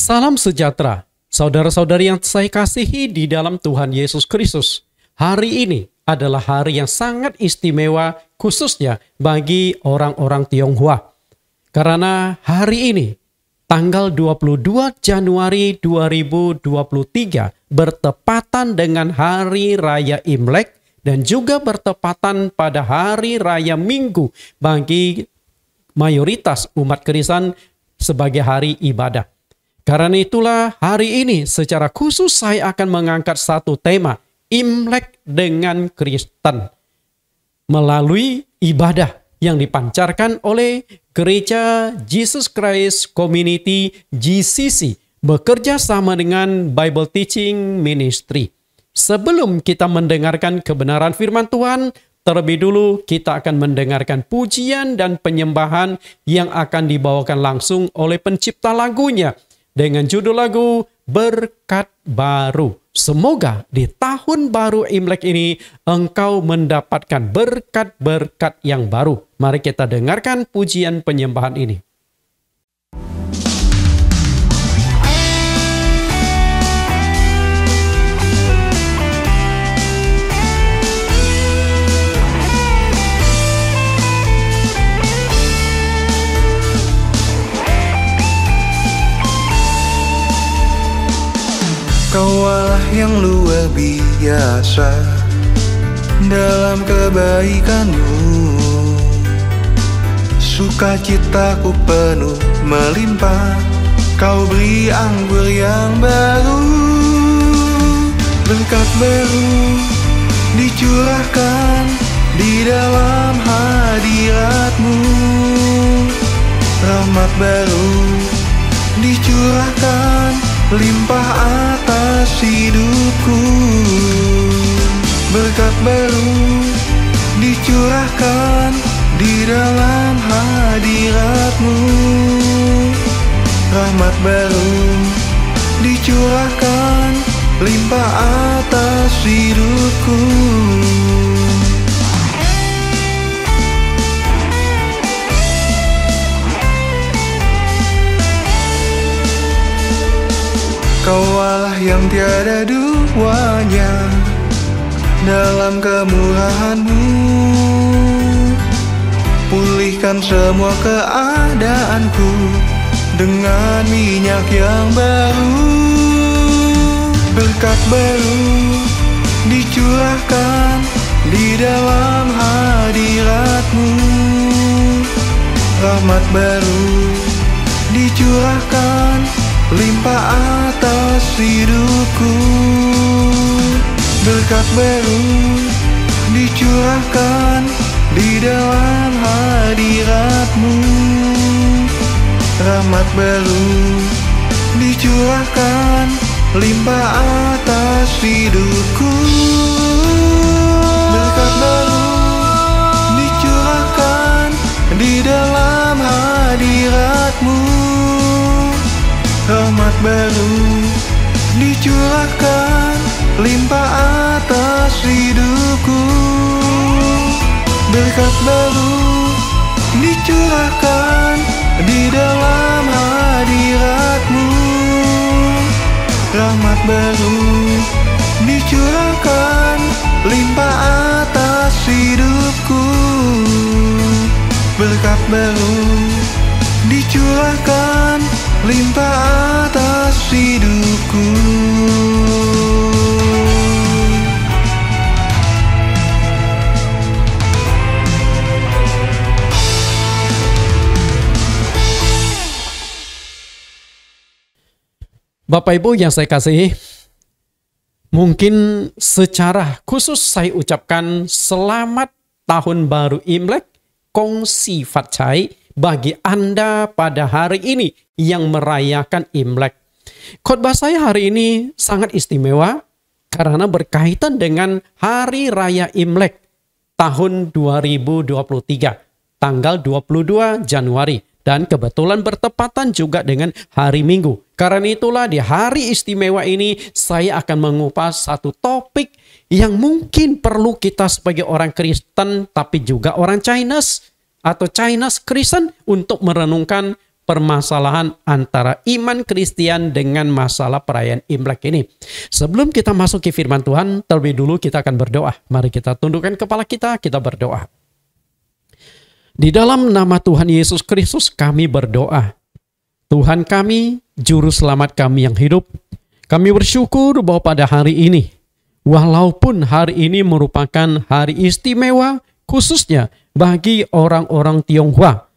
Salam sejahtera, saudara-saudari yang saya kasihi di dalam Tuhan Yesus Kristus. Hari ini adalah hari yang sangat istimewa khususnya bagi orang-orang Tionghoa. Karena hari ini, tanggal 22 Januari 2023 bertepatan dengan Hari Raya Imlek dan juga bertepatan pada Hari Raya Minggu bagi mayoritas umat Kristen sebagai hari ibadah. Karena itulah hari ini secara khusus saya akan mengangkat satu tema, Imlek dengan Kristen, melalui ibadah yang dipancarkan oleh Gereja Jesus Christ Community GCC bekerja sama dengan Bible Teaching Ministry. Sebelum kita mendengarkan kebenaran firman Tuhan, terlebih dulu kita akan mendengarkan pujian dan penyembahan yang akan dibawakan langsung oleh pencipta lagunya dengan judul lagu Berkat Baru. Semoga di tahun baru Imlek ini engkau mendapatkan berkat-berkat yang baru. Mari kita dengarkan pujian penyembahan ini. Kau Allah yang luar biasa dalam kebaikan-Mu. Sukacitaku penuh melimpah, Kau beri anggur yang baru. Berkat baru dicurahkan di dalam hadirat-Mu. Rahmat baru dicurahkan limpah atas hidupku. Berkat baru dicurahkan di dalam hadirat-Mu. Rahmat baru dicurahkan limpah atas hidupku. Kau Allah yang tiada duanya dalam kemurahan-Mu. Pulihkan semua keadaanku dengan minyak yang baru. Berkat baru dicurahkan di dalam hadirat-Mu. Rahmat baru dicurahkan limpah atas hidupku. Berkat baru dicurahkan di dalam hadirat-Mu. Rahmat baru dicurahkan limpah atas hidupku. Berkat baru dicurahkan di dalam hadirat-Mu. Rahmat baru dicurahkan limpah atas hidupku. Berkat baru dicurahkan di dalam hadirat-Mu. Rahmat baru dicurahkan limpah atas hidupku. Berkat baru dicurahkan limpah atas hidupku. Bapak Ibu yang saya kasihi, mungkin secara khusus saya ucapkan selamat tahun baru Imlek, Kong Si Fat Chai bagi Anda pada hari ini yang merayakan Imlek. Khotbah saya hari ini sangat istimewa karena berkaitan dengan Hari Raya Imlek tahun 2023, tanggal 22 Januari. Dan kebetulan bertepatan juga dengan hari Minggu. Karena itulah di hari istimewa ini saya akan mengupas satu topik yang mungkin perlu kita sebagai orang Kristen tapi juga orang Chinese atau Chinese Kristen untuk merenungkan permasalahan antara iman Kristen dengan masalah perayaan Imlek ini. Sebelum kita masuk ke firman Tuhan, terlebih dulu kita akan berdoa. Mari kita tundukkan kepala kita berdoa. Di dalam nama Tuhan Yesus Kristus kami berdoa. Tuhan kami, Juru Selamat kami yang hidup, kami bersyukur bahwa pada hari ini, walaupun hari ini merupakan hari istimewa khususnya bagi orang-orang Tionghoa,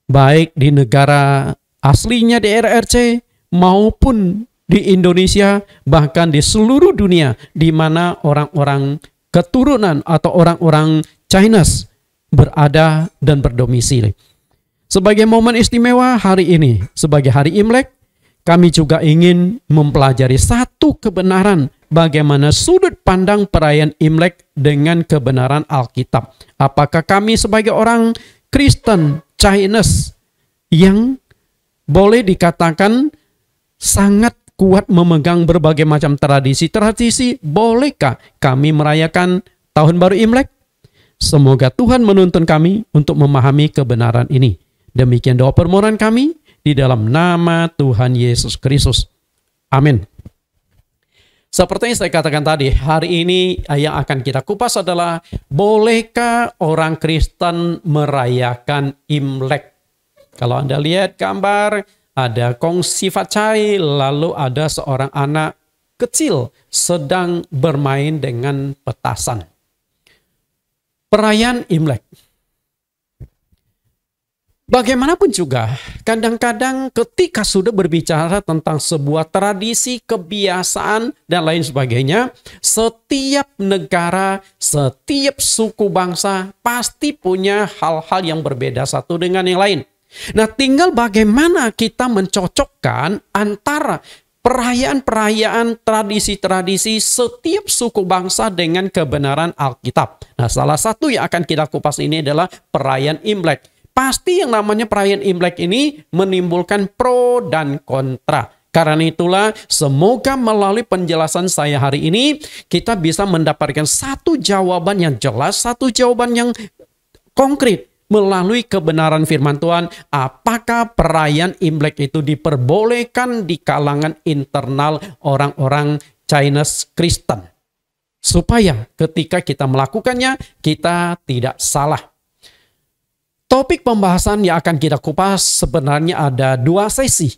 baik di negara aslinya di RRC maupun di Indonesia, bahkan di seluruh dunia, di mana orang-orang keturunan atau orang-orang Chinese berada dan berdomisili. Sebagai momen istimewa hari ini, sebagai hari Imlek, kami juga ingin mempelajari satu kebenaran bagaimana sudut pandang perayaan Imlek dengan kebenaran Alkitab. Apakah kami sebagai orang Kristen Chinese yang boleh dikatakan sangat kuat memegang berbagai macam tradisi-tradisi, bolehkah kami merayakan Tahun Baru Imlek? Semoga Tuhan menuntun kami untuk memahami kebenaran ini. Demikian doa permohonan kami di dalam nama Tuhan Yesus Kristus. Amin. Seperti yang saya katakan tadi, hari ini yang akan kita kupas adalah bolehkah orang Kristen merayakan Imlek? Kalau Anda lihat gambar, ada kongsi facai, lalu ada seorang anak kecil sedang bermain dengan petasan. Perayaan Imlek. Bagaimanapun juga, kadang-kadang ketika sudah berbicara tentang sebuah tradisi, kebiasaan, dan lain sebagainya, setiap negara, setiap suku bangsa pasti punya hal-hal yang berbeda satu dengan yang lain. Nah, tinggal bagaimana kita mencocokkan antara perayaan-perayaan, tradisi-tradisi setiap suku bangsa dengan kebenaran Alkitab. Nah, salah satu yang akan kita kupas ini adalah perayaan Imlek. Pasti yang namanya perayaan Imlek ini menimbulkan pro dan kontra. Karena itulah semoga melalui penjelasan saya hari ini kita bisa mendapatkan satu jawaban yang jelas, satu jawaban yang konkret melalui kebenaran firman Tuhan. Apakah perayaan Imlek itu diperbolehkan di kalangan internal orang-orang Chinese Kristen? Supaya ketika kita melakukannya kita tidak salah. Topik pembahasan yang akan kita kupas sebenarnya ada 2 sesi.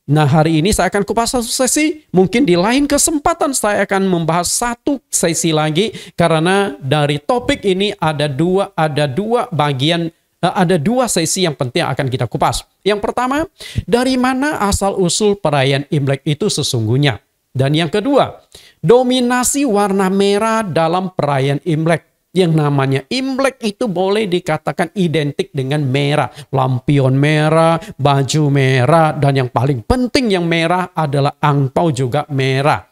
Nah, hari ini saya akan kupas 1 sesi. Mungkin di lain kesempatan saya akan membahas 1 sesi lagi. Karena dari topik ini ada dua bagian, ada 2 sesi yang penting yang akan kita kupas. Yang pertama, dari mana asal-usul perayaan Imlek itu sesungguhnya. Dan yang kedua, dominasi warna merah dalam perayaan Imlek. Yang namanya Imlek itu boleh dikatakan identik dengan merah. Lampion merah, baju merah, dan yang paling penting yang merah adalah angpau juga merah.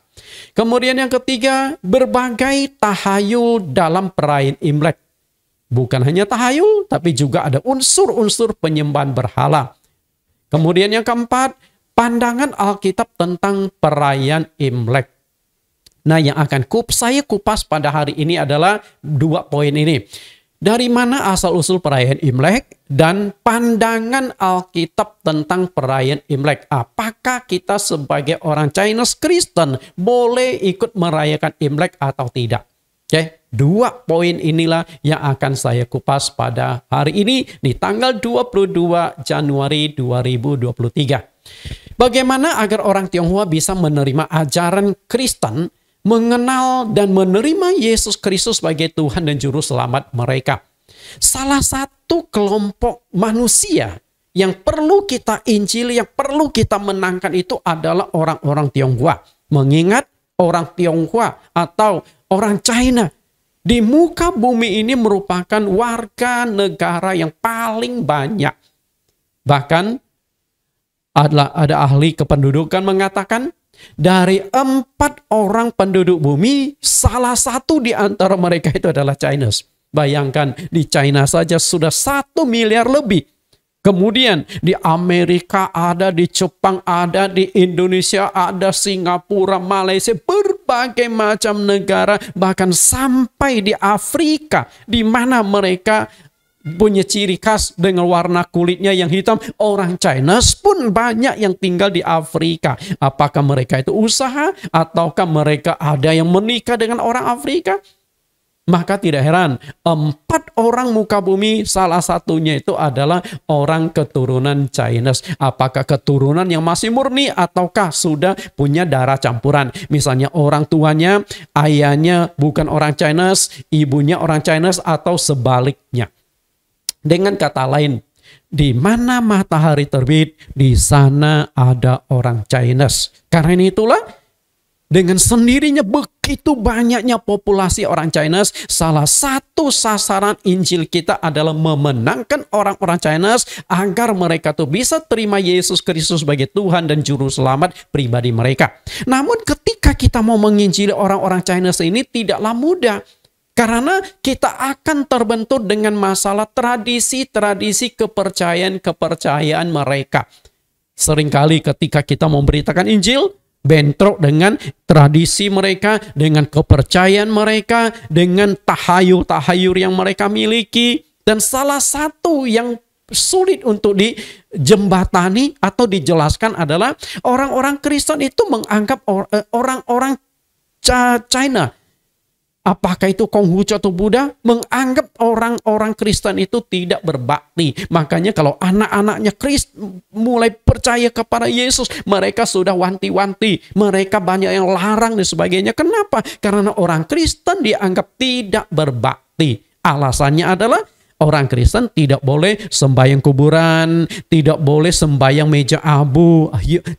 Kemudian yang ketiga, berbagai tahayul dalam perayaan Imlek. Bukan hanya tahayul, tapi juga ada unsur-unsur penyembahan berhala. Kemudian yang keempat, pandangan Alkitab tentang perayaan Imlek. Nah, yang akan saya kupas pada hari ini adalah 2 poin ini. Dari mana asal-usul perayaan Imlek dan pandangan Alkitab tentang perayaan Imlek. Apakah kita sebagai orang Chinese Kristen boleh ikut merayakan Imlek atau tidak? Oke, 2 poin inilah yang akan saya kupas pada hari ini di tanggal 22 Januari 2023. Bagaimana agar orang Tionghoa bisa menerima ajaran Kristen, mengenal dan menerima Yesus Kristus sebagai Tuhan dan Juru Selamat mereka. Salah satu kelompok manusia yang perlu kita injili, yang perlu kita menangkan itu adalah orang-orang Tionghoa. Mengingat orang Tionghoa atau orang China di muka bumi ini merupakan warga negara yang paling banyak. Bahkan ada ahli kependudukan mengatakan, dari 4 orang penduduk bumi, salah satu di antara mereka itu adalah Chinese. Bayangkan, di China saja sudah 1 miliar lebih. Kemudian di Amerika ada, di Jepang ada, di Indonesia ada, Singapura, Malaysia, berbagai macam negara, bahkan sampai di Afrika, di mana mereka punya ciri khas dengan warna kulitnya yang hitam. Orang Chinese pun banyak yang tinggal di Afrika. Apakah mereka itu usaha ataukah mereka ada yang menikah dengan orang Afrika? Maka tidak heran 4 orang muka bumi salah satunya itu adalah orang keturunan Chinese. Apakah keturunan yang masih murni ataukah sudah punya darah campuran? Misalnya orang tuanya, ayahnya bukan orang Chinese, ibunya orang Chinese atau sebaliknya. Dengan kata lain, di mana matahari terbit, di sana ada orang Chinese. Karena itulah dengan sendirinya begitu banyaknya populasi orang Chinese, salah satu sasaran Injil kita adalah memenangkan orang-orang Chinese agar mereka tuh bisa terima Yesus Kristus sebagai Tuhan dan Juru Selamat pribadi mereka. Namun ketika kita mau menginjili orang-orang Chinese ini tidaklah mudah. Karena kita akan terbentur dengan masalah tradisi-tradisi kepercayaan mereka. Seringkali ketika kita memberitakan Injil, bentrok dengan tradisi mereka, dengan kepercayaan mereka, dengan tahayul-tahayul yang mereka miliki. Dan salah satu yang sulit untuk dijembatani atau dijelaskan adalah orang-orang Kristen itu menganggap orang-orang China, apakah itu Konghucu atau Buddha, menganggap orang-orang Kristen itu tidak berbakti. Makanya kalau anak-anaknya Kristen mulai percaya kepada Yesus, mereka sudah wanti-wanti. Mereka banyak yang larang dan sebagainya. Kenapa? Karena orang Kristen dianggap tidak berbakti. Alasannya adalah orang Kristen tidak boleh sembahyang kuburan, tidak boleh sembahyang meja abu,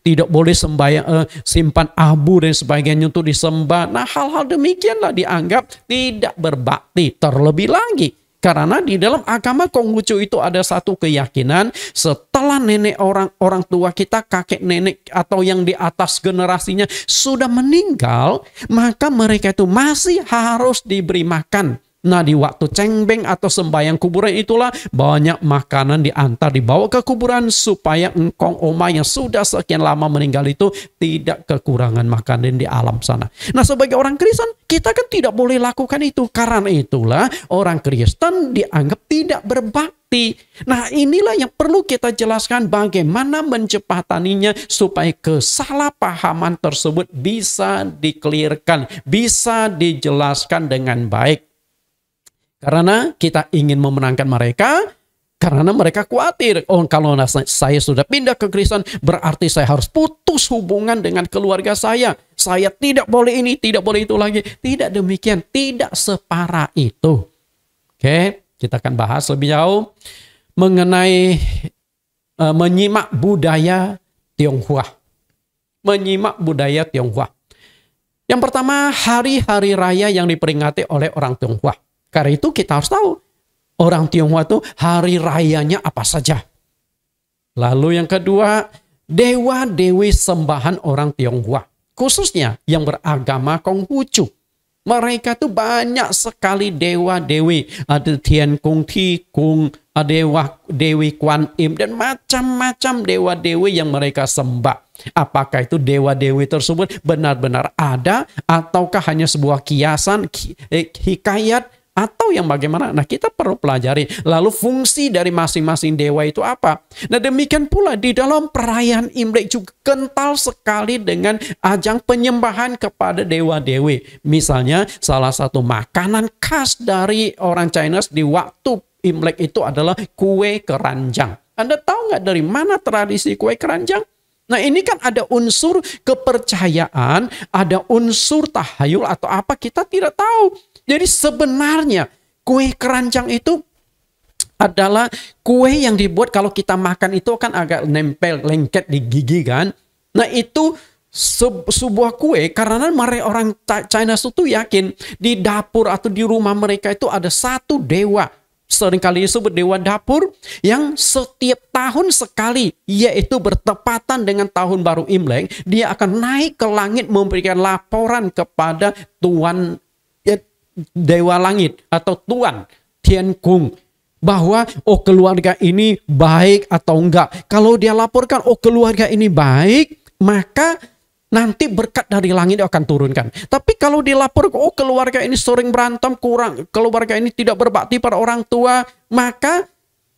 tidak boleh sembahyang simpan abu dan sebagainya untuk disembah. Nah, hal-hal demikianlah dianggap tidak berbakti. Terlebih lagi, karena di dalam agama Konghucu itu ada satu keyakinan, setelah nenek orang tua kita, kakek nenek atau yang di atas generasinya sudah meninggal, maka mereka itu masih harus diberi makan. Nah, di waktu cengbeng atau sembahyang kuburan itulah banyak makanan dibawa ke kuburan supaya engkong oma yang sudah sekian lama meninggal itu tidak kekurangan makanan di alam sana. Nah, sebagai orang Kristen kita kan tidak boleh lakukan itu. Karena itulah orang Kristen dianggap tidak berbakti. Nah, inilah yang perlu kita jelaskan bagaimana menjembataninya supaya kesalahpahaman tersebut bisa dikelirkan, bisa dijelaskan dengan baik. Karena kita ingin memenangkan mereka, karena mereka khawatir, oh kalau saya sudah pindah ke Kristen, berarti saya harus putus hubungan dengan keluarga saya. Saya tidak boleh ini, tidak boleh itu lagi. Tidak demikian, tidak separah itu. Oke, kita akan bahas lebih jauh mengenai menyimak budaya Tionghoa. Menyimak budaya Tionghoa. Yang pertama, hari-hari raya yang diperingati oleh orang Tionghoa. Karena itu kita harus tahu orang Tionghoa itu hari rayanya apa saja. Lalu yang kedua, dewa-dewi sembahan orang Tionghoa. Khususnya yang beragama Konghucu. Mereka tuh banyak sekali dewa-dewi. Ada Tian Kung, Ti Kung, ada Dewi Kuan Im, dan macam-macam dewa-dewi yang mereka sembah. Apakah itu dewa-dewi tersebut benar-benar ada ataukah hanya sebuah kiasan, hikayat, atau yang bagaimana? Nah, kita perlu pelajari. Lalu fungsi dari masing-masing dewa itu apa? Nah, demikian pula di dalam perayaan Imlek juga kental sekali dengan ajang penyembahan kepada dewa-dewi. Misalnya salah satu makanan khas dari orang Chinese di waktu Imlek itu adalah kue keranjang. Anda tahu nggak dari mana tradisi kue keranjang? Nah, ini kan ada unsur kepercayaan, ada unsur tahayul atau apa, kita tidak tahu. Jadi sebenarnya kue keranjang itu adalah kue yang dibuat kalau kita makan itu kan agak nempel, lengket di gigi kan. Nah, itu sebuah kue karena mereka orang China itu yakin di dapur atau di rumah mereka itu ada satu dewa. Seringkali disebut dewa dapur yang setiap tahun sekali, yaitu bertepatan dengan tahun baru Imlek, dia akan naik ke langit memberikan laporan kepada Tuan Dewa Langit atau Tuan Tian Kung bahwa oh keluarga ini baik atau enggak. Kalau dia laporkan oh keluarga ini baik, maka nanti berkat dari langit akan turunkan. Tapi kalau dilaporkan, oh keluarga ini sering berantem, kurang, keluarga ini tidak berbakti pada orang tua, maka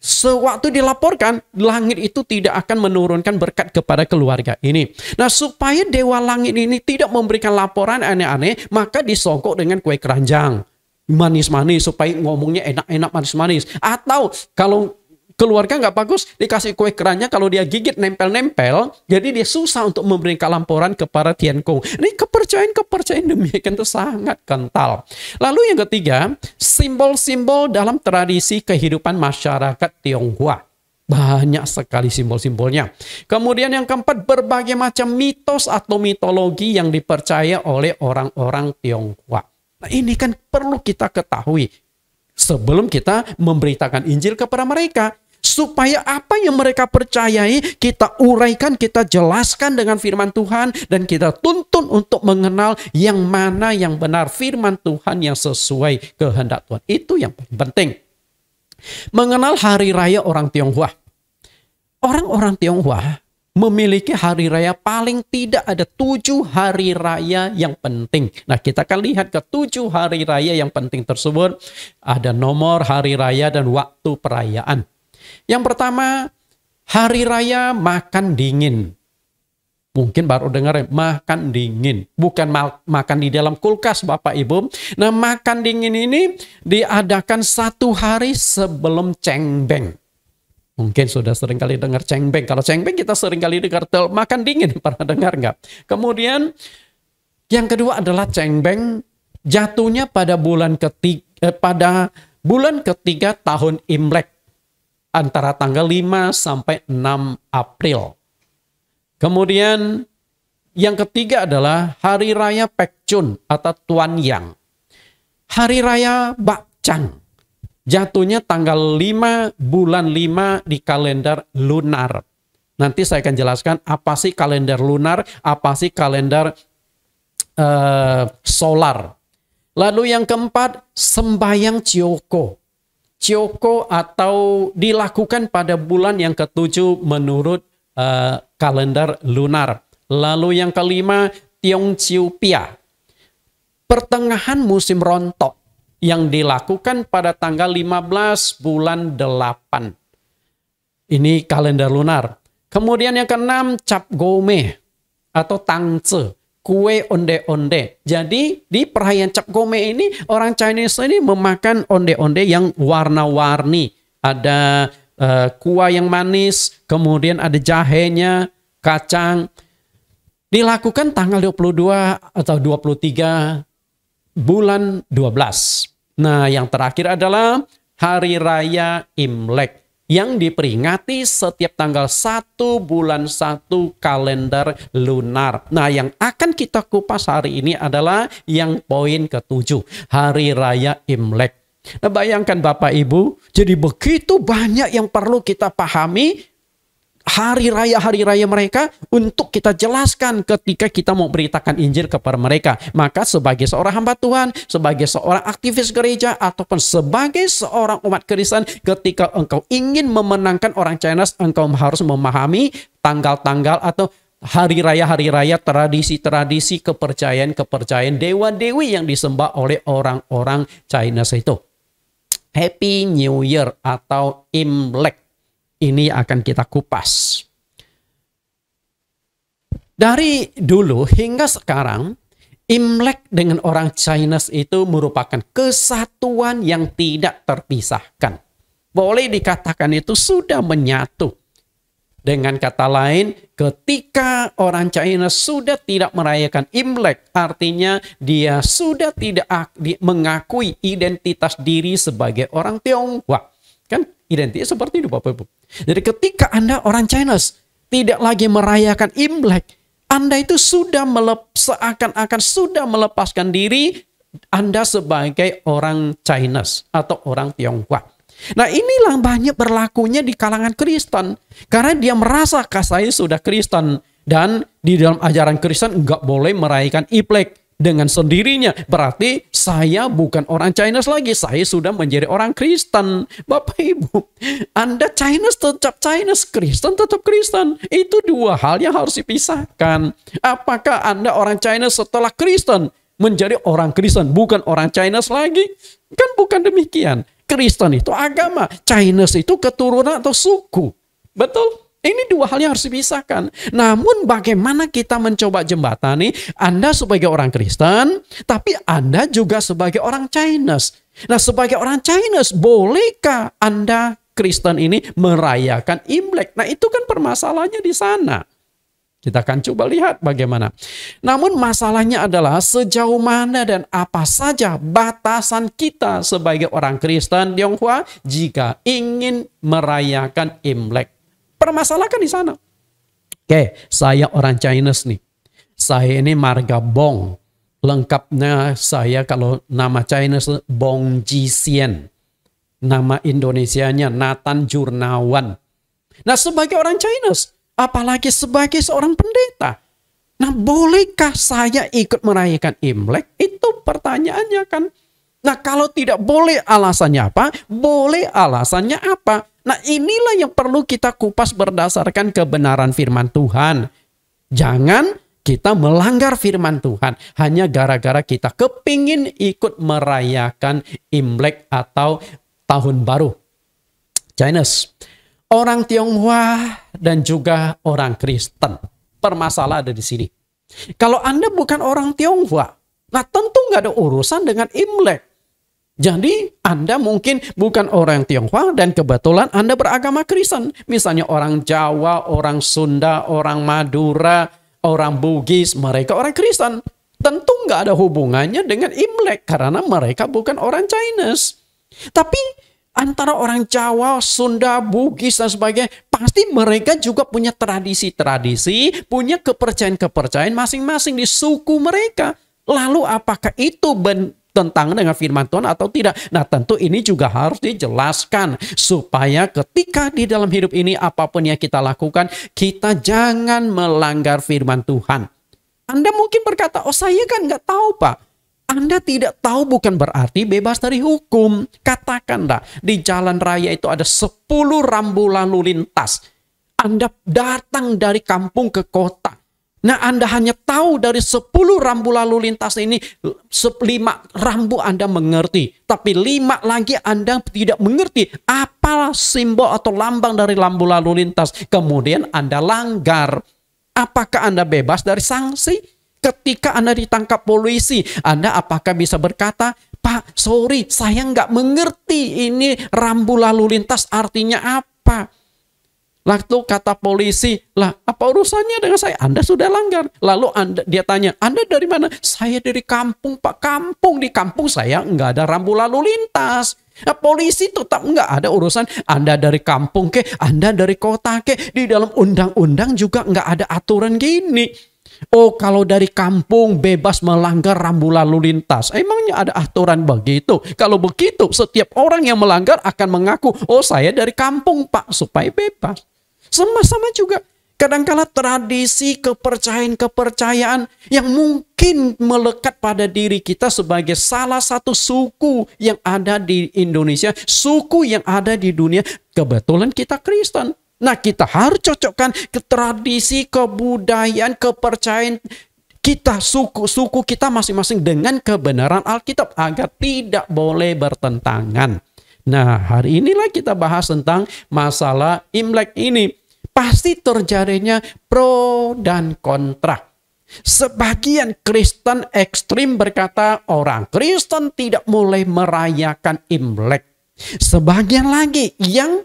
sewaktu dilaporkan, langit itu tidak akan menurunkan berkat kepada keluarga ini. Nah, supaya dewa langit ini tidak memberikan laporan aneh-aneh, maka disogok dengan kue keranjang. Manis-manis, supaya ngomongnya enak-enak, manis-manis. Atau kalau keluarga nggak bagus, dikasih kue keranjang, kalau dia gigit nempel-nempel, jadi dia susah untuk memberikan laporan kepada Tian Kong. Ini kepercayaan demikian itu sangat kental. Lalu yang ketiga, simbol-simbol dalam tradisi kehidupan masyarakat Tionghoa. Banyak sekali simbol-simbolnya. Kemudian yang keempat, berbagai macam mitos atau mitologi yang dipercaya oleh orang-orang Tionghoa. Nah, ini kan perlu kita ketahui sebelum kita memberitakan Injil kepada mereka. Supaya apa yang mereka percayai, kita uraikan, kita jelaskan dengan firman Tuhan. Dan kita tuntun untuk mengenal yang mana yang benar, firman Tuhan yang sesuai kehendak Tuhan. Itu yang paling penting. Mengenal hari raya orang Tionghoa. Orang-orang Tionghoa memiliki hari raya, paling tidak ada 7 hari raya yang penting. Nah, kita akan lihat ke 7 hari raya yang penting tersebut. Ada nomor hari raya dan waktu perayaan. Yang pertama, hari raya makan dingin. Mungkin baru dengar makan dingin. Bukan makan di dalam kulkas, Bapak Ibu. Nah, makan dingin ini diadakan 1 hari sebelum Cengbeng. Mungkin sudah sering kali dengar Cengbeng. Kalau Cengbeng kita sering kali dengar makan dingin. Pernah dengar nggak? Kemudian yang kedua adalah Cengbeng jatuhnya pada bulan ketiga tahun Imlek. Antara tanggal 5 sampai 6 April. Kemudian yang ketiga adalah Hari Raya Pekchun atau Tuan Yang. Hari Raya Bakcang. Jatuhnya tanggal 5 bulan 5 di kalender lunar. Nanti saya akan jelaskan apa sih kalender lunar, apa sih kalender solar. Lalu yang keempat, sembahyang Cioko. Cioko atau dilakukan pada bulan yang ke-7 menurut kalender lunar. Lalu yang kelima, Tiong Chiu Pia. Pertengahan musim rontok yang dilakukan pada tanggal 15 bulan 8. Ini kalender lunar. Kemudian yang keenam, Cap Gome atau Tangce. Kue onde-onde. Jadi di perayaan Cap Gome ini orang Chinese ini memakan onde-onde yang warna-warni. Ada kuah yang manis, kemudian ada jahenya, kacang. Dilakukan tanggal 22 atau 23 bulan 12. Nah, yang terakhir adalah Hari Raya Imlek yang diperingati setiap tanggal 1 bulan 1 kalender lunar. Nah, yang akan kita kupas hari ini adalah yang poin ke-7, Hari Raya Imlek. Nah, bayangkan Bapak Ibu, jadi begitu banyak yang perlu kita pahami hari raya mereka untuk kita jelaskan ketika kita mau beritakan Injil kepada mereka. Maka sebagai seorang hamba Tuhan, sebagai seorang aktivis gereja, ataupun sebagai seorang umat Kristen, ketika engkau ingin memenangkan orang Chinese, engkau harus memahami tanggal-tanggal atau hari raya, tradisi-tradisi, kepercayaan dewa-dewi yang disembah oleh orang-orang Chinese itu. Happy New Year atau Imlek. Ini akan kita kupas. Dari dulu hingga sekarang, Imlek dengan orang Chinese itu merupakan kesatuan yang tidak terpisahkan. Boleh dikatakan itu sudah menyatu. Dengan kata lain, ketika orang China sudah tidak merayakan Imlek, artinya dia sudah tidak mengakui identitas diri sebagai orang Tionghoa. Kan identitas seperti itu Bapak Ibu. Jadi ketika Anda orang Chinese tidak lagi merayakan Imlek, Anda itu sudah seakan-akan sudah melepaskan diri Anda sebagai orang Chinese atau orang Tionghoa. Nah, inilah banyak berlakunya di kalangan Kristen. Karena dia merasa saya sudah Kristen. Dan di dalam ajaran Kristen nggak boleh merayakan Imlek. Dengan sendirinya berarti saya bukan orang Chinese lagi, saya sudah menjadi orang Kristen. Bapak Ibu, Anda Chinese tetap Chinese, Kristen tetap Kristen. Itu dua hal yang harus dipisahkan. Apakah Anda orang Chinese setelah Kristen menjadi orang Kristen, bukan orang Chinese lagi? Kan bukan demikian. Kristen itu agama, Chinese itu keturunan atau suku. Betul? Ini dua hal yang harus dipisahkan. Namun bagaimana kita mencoba jembatani Anda sebagai orang Kristen, tapi Anda juga sebagai orang Chinese. Nah, sebagai orang Chinese, bolehkah Anda Kristen ini merayakan Imlek? Nah, itu kan permasalahannya di sana. Kita akan coba lihat bagaimana. Namun masalahnya adalah sejauh mana dan apa saja batasan kita sebagai orang Kristen Tionghoa jika ingin merayakan Imlek. Permasalahan di sana. Oke, saya orang Chinese nih. Saya ini marga Bong. Lengkapnya saya kalau nama Chinese Bong Jisien. Nama Indonesianya Nathan Jurnawan. Nah, sebagai orang Chinese, apalagi sebagai seorang pendeta. Nah, bolehkah saya ikut merayakan Imlek? Itu pertanyaannya kan. Nah, kalau tidak boleh alasannya apa? Boleh alasannya apa? Nah, inilah yang perlu kita kupas berdasarkan kebenaran firman Tuhan. Jangan kita melanggar firman Tuhan hanya gara-gara kita kepingin ikut merayakan Imlek atau Tahun Baru Chinese. Orang Tionghoa dan juga orang Kristen. Permasalahan ada di sini. Kalau Anda bukan orang Tionghoa, nah tentu nggak ada urusan dengan Imlek. Jadi Anda mungkin bukan orang Tionghoa dan kebetulan Anda beragama Kristen. Misalnya orang Jawa, orang Sunda, orang Madura, orang Bugis, mereka orang Kristen. Tentu nggak ada hubungannya dengan Imlek karena mereka bukan orang Chinese. Tapi antara orang Jawa, Sunda, Bugis dan sebagainya, pasti mereka juga punya tradisi-tradisi, punya kepercayaan-kepercayaan masing-masing di suku mereka. Lalu apakah itu bertentangan dengan firman Tuhan atau tidak? Nah, tentu ini juga harus dijelaskan supaya ketika di dalam hidup ini apapun yang kita lakukan, kita jangan melanggar firman Tuhan. Anda mungkin berkata, oh saya kan nggak tahu Pak. Anda tidak tahu bukan berarti bebas dari hukum. Katakanlah di jalan raya itu ada 10 rambu lalu lintas. Anda datang dari kampung ke kota. Nah, Anda hanya tahu dari 10 rambu lalu lintas ini 5 rambu Anda mengerti. Tapi 5 lagi Anda tidak mengerti apa simbol atau lambang dari rambu lalu lintas. Kemudian Anda langgar. Apakah Anda bebas dari sanksi? Ketika Anda ditangkap polisi, Anda apakah bisa berkata, Pak, sorry, saya nggak mengerti ini rambu lalu lintas artinya apa? Lalu kata polisi, lah apa urusannya dengan saya? Anda sudah langgar. Lalu dia tanya, Anda dari mana? Saya dari kampung, Pak. Kampung, di kampung saya nggak ada rambu lalu lintas. Nah, polisi tetap nggak ada urusan. Anda dari kampung ke, Anda dari kota ke. Di dalam undang-undang juga nggak ada aturan gini. Oh, kalau dari kampung bebas melanggar rambu lalu lintas. Emangnya ada aturan begitu? Kalau begitu, setiap orang yang melanggar akan mengaku, oh saya dari kampung Pak, supaya bebas. Sama-sama juga. Kadang-kala tradisi, kepercayaan-kepercayaan yang mungkin melekat pada diri kita sebagai salah satu suku yang ada di Indonesia, suku yang ada di dunia. Kebetulan kita Kristen. Nah, kita harus cocokkan ke tradisi, kebudayaan, kepercayaan kita, suku kita masing-masing dengan kebenaran Alkitab agar tidak boleh bertentangan. Nah, hari inilah kita bahas tentang masalah Imlek ini. Pasti terjadinya pro dan kontra. Sebagian Kristen ekstrim berkata orang Kristen tidak boleh merayakan Imlek. Sebagian lagi yang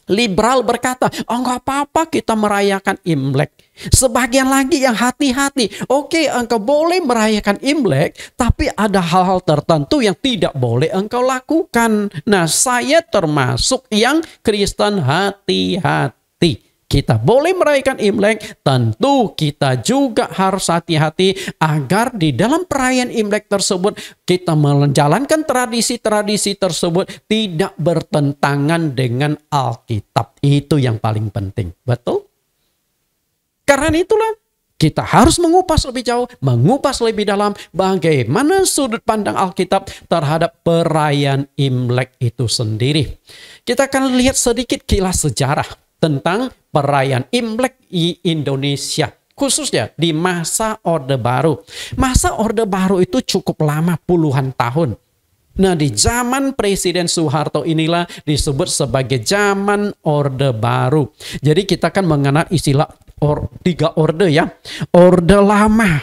liberal berkata, oh nggak apa-apa kita merayakan Imlek. Sebagian lagi yang hati-hati, oke engkau boleh merayakan Imlek, tapi ada hal-hal tertentu yang tidak boleh engkau lakukan. Nah, saya termasuk yang Kristen hati-hati. Kita boleh merayakan Imlek, tentu kita juga harus hati-hati agar di dalam perayaan Imlek tersebut kita menjalankan tradisi-tradisi tersebut tidak bertentangan dengan Alkitab. Itu yang paling penting, betul? Karena itulah Kita harus mengupas lebih jauh, mengupas lebih dalam bagaimana sudut pandang Alkitab terhadap perayaan Imlek itu sendiri. Kita akan lihat sedikit kilas sejarah tentang perayaan Imlek di Indonesia, khususnya di masa Orde Baru. Masa Orde Baru itu cukup lama, puluhan tahun. Nah, di zaman Presiden Soeharto inilah disebut sebagai zaman Orde Baru. Jadi kita kan mengenal istilah tiga orde ya. Orde Lama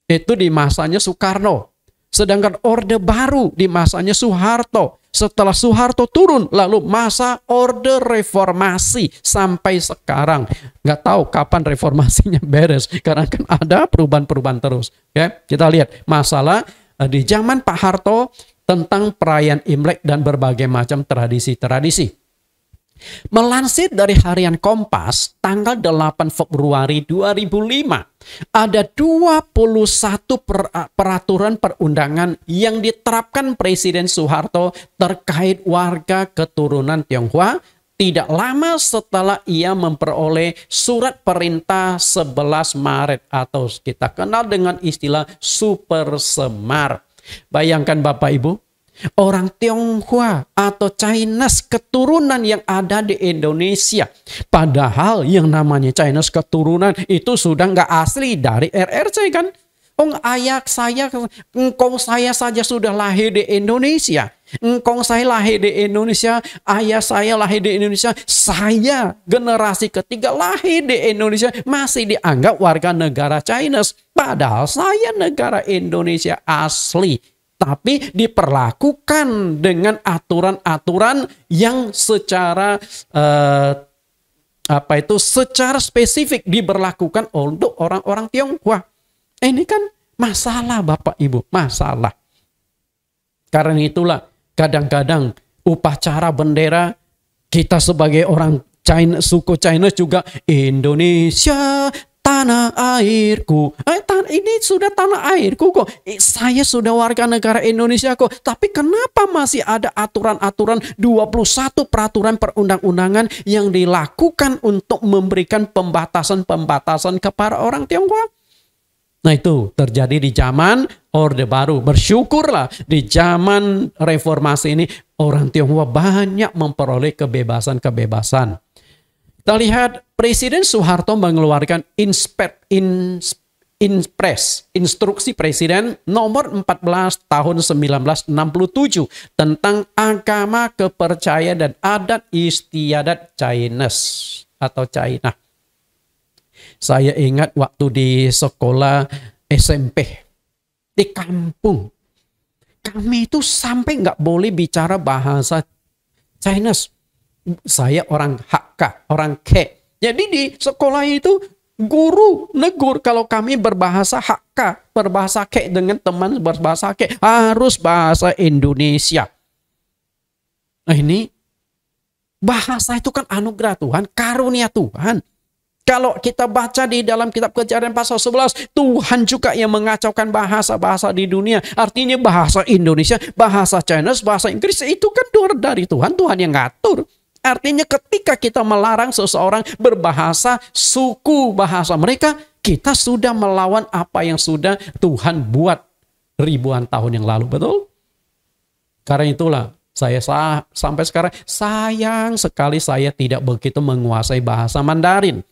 itu di masanya Soekarno. Sedangkan Orde Baru di masanya Soeharto. Setelah Soeharto turun, lalu masa Orde Reformasi sampai sekarang. Nggak tahu kapan reformasinya beres, karena kan ada perubahan-perubahan terus. Ya, kita lihat masalah di zaman Pak Harto tentang perayaan Imlek dan berbagai macam tradisi-tradisi. Melansir dari harian Kompas tanggal 8 Februari 2005, ada 21 peraturan perundangan yang diterapkan Presiden Soeharto terkait warga keturunan Tionghoa tidak lama setelah ia memperoleh surat perintah 11 Maret atau kita kenal dengan istilah Super Semar. Bayangkan Bapak Ibu, orang Tionghoa atau Chinese keturunan yang ada di Indonesia. Padahal yang namanya Chinese keturunan itu sudah nggak asli dari RRC kan. Ayah saya, engkong saya saja sudah lahir di Indonesia. Engkong saya lahir di Indonesia, ayah saya lahir di Indonesia. Saya generasi ketiga lahir di Indonesia masih dianggap warga negara Chinese. Padahal saya negara Indonesia asli. Tapi diperlakukan dengan aturan-aturan yang secara secara spesifik diberlakukan untuk orang-orang Tionghoa. Ini kan masalah Bapak Ibu, masalah. Karena itulah kadang-kadang upacara bendera kita sebagai orang China, suku China juga Indonesia tanah airku. Ini sudah tanah airku kok. Saya sudah warga negara Indonesia kok. Tapi kenapa masih ada aturan-aturan 21 peraturan perundang-undangan yang dilakukan untuk memberikan pembatasan-pembatasan kepada orang Tionghoa? Nah, itu terjadi di zaman Orde Baru. Bersyukurlah di zaman reformasi ini orang Tionghoa banyak memperoleh kebebasan-kebebasan. Kita lihat Presiden Soeharto mengeluarkan Instruksi Presiden nomor 14 tahun 1967 tentang agama, kepercayaan dan adat istiadat Chinese atau China. Saya ingat waktu di sekolah SMP di kampung, kami itu sampai nggak boleh bicara bahasa Chinese. Saya orang Hakka, orang Ke. Jadi di sekolah itu guru negur kalau kami berbahasa Hakka, berbahasa Ke dengan teman berbahasa Ke, harus bahasa Indonesia. Nah, ini bahasa itu kan anugerah Tuhan, karunia Tuhan. Kalau kita baca di dalam kitab Kejadian pasal 11, Tuhan juga yang mengacaukan bahasa-bahasa di dunia. Artinya bahasa Indonesia, bahasa Chinese, bahasa Inggris itu kan dari Tuhan, Tuhan yang ngatur. Artinya ketika kita melarang seseorang berbahasa suku bahasa mereka, kita sudah melawan apa yang sudah Tuhan buat ribuan tahun yang lalu, betul? Karena itulah saya sampai sekarang sayang sekali saya tidak begitu menguasai bahasa Mandarin.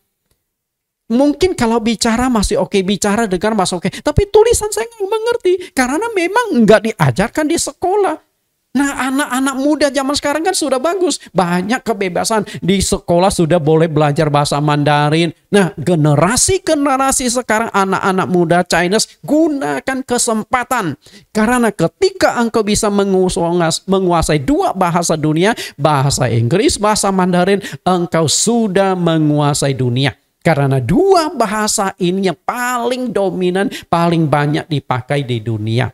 Mungkin kalau bicara masih oke, bicara dengar masih oke, tapi tulisan saya nggak mengerti karena memang nggak diajarkan di sekolah. Nah, anak-anak muda zaman sekarang kan sudah bagus. Banyak kebebasan. Di sekolah sudah boleh belajar bahasa Mandarin. Nah, generasi-generasi sekarang anak-anak muda Chinese gunakan kesempatan. Karena ketika engkau bisa menguasai dua bahasa dunia, bahasa Inggris, bahasa Mandarin, engkau sudah menguasai dunia. Karena dua bahasa ini yang paling dominan, paling banyak dipakai di dunia.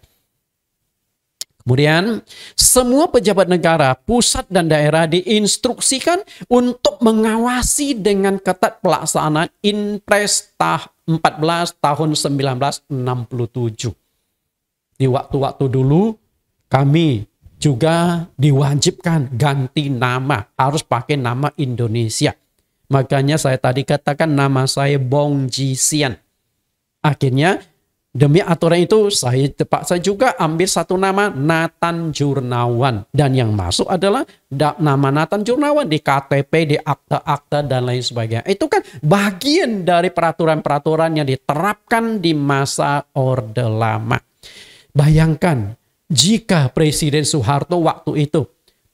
Kemudian, semua pejabat negara, pusat dan daerah diinstruksikan untuk mengawasi dengan ketat pelaksanaan Inpres 14 tahun 1967. Di waktu-waktu dulu, kami juga diwajibkan ganti nama, harus pakai nama Indonesia. Makanya saya tadi katakan nama saya Bong Jisian. Akhirnya demi aturan itu saya terpaksa juga ambil satu nama, Nathan Jurnawan. Dan yang masuk adalah nama Nathan Jurnawan di KTP, di akta-akta dan lain sebagainya. Itu kan bagian dari peraturan-peraturan yang diterapkan di masa Orde Lama. Bayangkan jika Presiden Soeharto waktu itu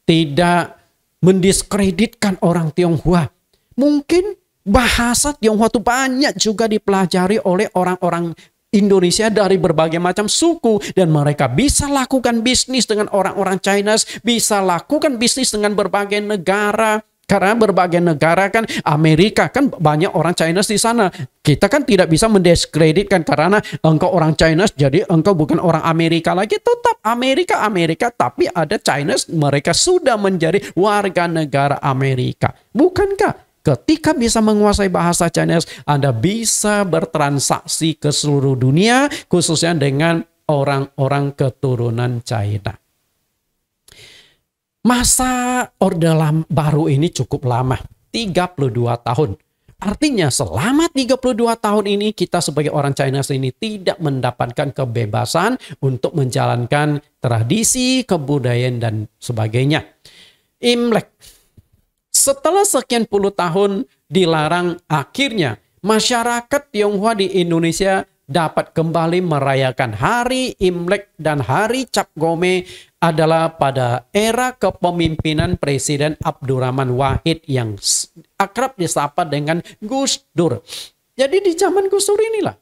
tidak mendiskreditkan orang Tionghoa, mungkin bahasa Tionghoa itu banyak juga dipelajari oleh orang-orang Indonesia dari berbagai macam suku, dan mereka bisa lakukan bisnis dengan orang-orang Chinese, bisa lakukan bisnis dengan berbagai negara. Karena berbagai negara kan, Amerika kan banyak orang Chinese di sana. Kita kan tidak bisa mendiskreditkan karena engkau orang Chinese jadi engkau bukan orang Amerika lagi. Tetap Amerika, tapi ada Chinese, mereka sudah menjadi warga negara Amerika. Bukankah ketika bisa menguasai bahasa Chinese, Anda bisa bertransaksi ke seluruh dunia, khususnya dengan orang-orang keturunan China. Masa Orde Baru ini cukup lama, 32 tahun. Artinya selama 32 tahun ini kita sebagai orang Chinese ini tidak mendapatkan kebebasan untuk menjalankan tradisi, kebudayaan, dan sebagainya. Imlek. Setelah sekian puluh tahun dilarang, akhirnya masyarakat Tionghoa di Indonesia dapat kembali merayakan hari Imlek dan hari Cap Gome adalah pada era kepemimpinan Presiden Abdurrahman Wahid yang akrab disapa dengan Gus Dur. Jadi di zaman Gus Dur inilah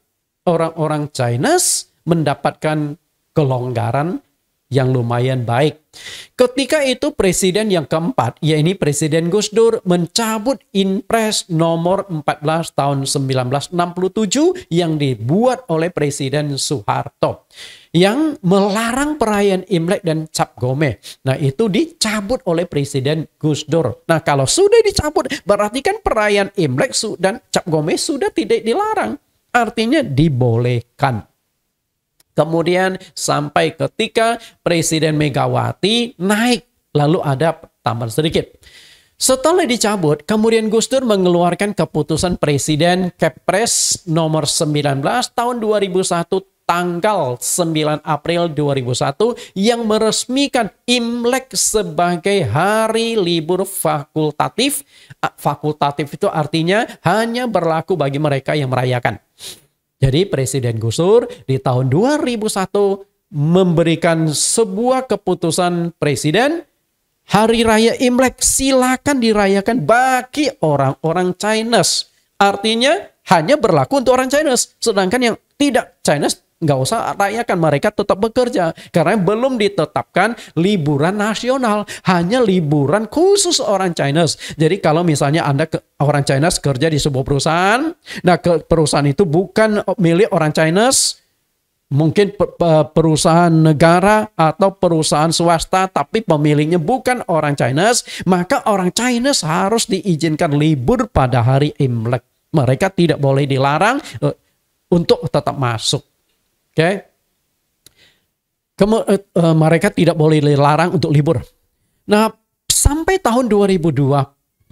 orang-orang Chinese mendapatkan kelonggaran yang lumayan baik. Ketika itu presiden yang keempat, yaitu Presiden Gus Dur, mencabut Inpres nomor 14 tahun 1967 yang dibuat oleh Presiden Soeharto, yang melarang perayaan Imlek dan Cap Gome. Nah, itu dicabut oleh Presiden Gus Dur. Nah, kalau sudah dicabut, berarti kan perayaan Imlek dan Cap Gome sudah tidak dilarang. Artinya dibolehkan. Kemudian sampai ketika Presiden Megawati naik, lalu ada tambahan sedikit. Setelah dicabut, kemudian Gus Dur mengeluarkan keputusan Presiden Kepres nomor 19 tahun 2001 tanggal 9 April 2001 yang meresmikan Imlek sebagai hari libur fakultatif. Fakultatif itu artinya hanya berlaku bagi mereka yang merayakan. Jadi Presiden Gus Dur di tahun 2001 memberikan sebuah keputusan presiden, hari raya Imlek silakan dirayakan bagi orang-orang Chinese. Artinya hanya berlaku untuk orang Chinese. Sedangkan yang tidak Chinese nggak usah rayakan, mereka tetap bekerja. Karena belum ditetapkan liburan nasional, hanya liburan khusus orang Chinese. Jadi kalau misalnya Anda orang Chinese kerja di sebuah perusahaan, nah perusahaan itu bukan milik orang Chinese, mungkin perusahaan negara atau perusahaan swasta, tapi pemiliknya bukan orang Chinese, maka orang Chinese harus diizinkan libur pada hari Imlek. Mereka tidak boleh dilarang untuk tetap masuk. Oke, mereka tidak boleh dilarang untuk libur. Nah, sampai tahun 2002,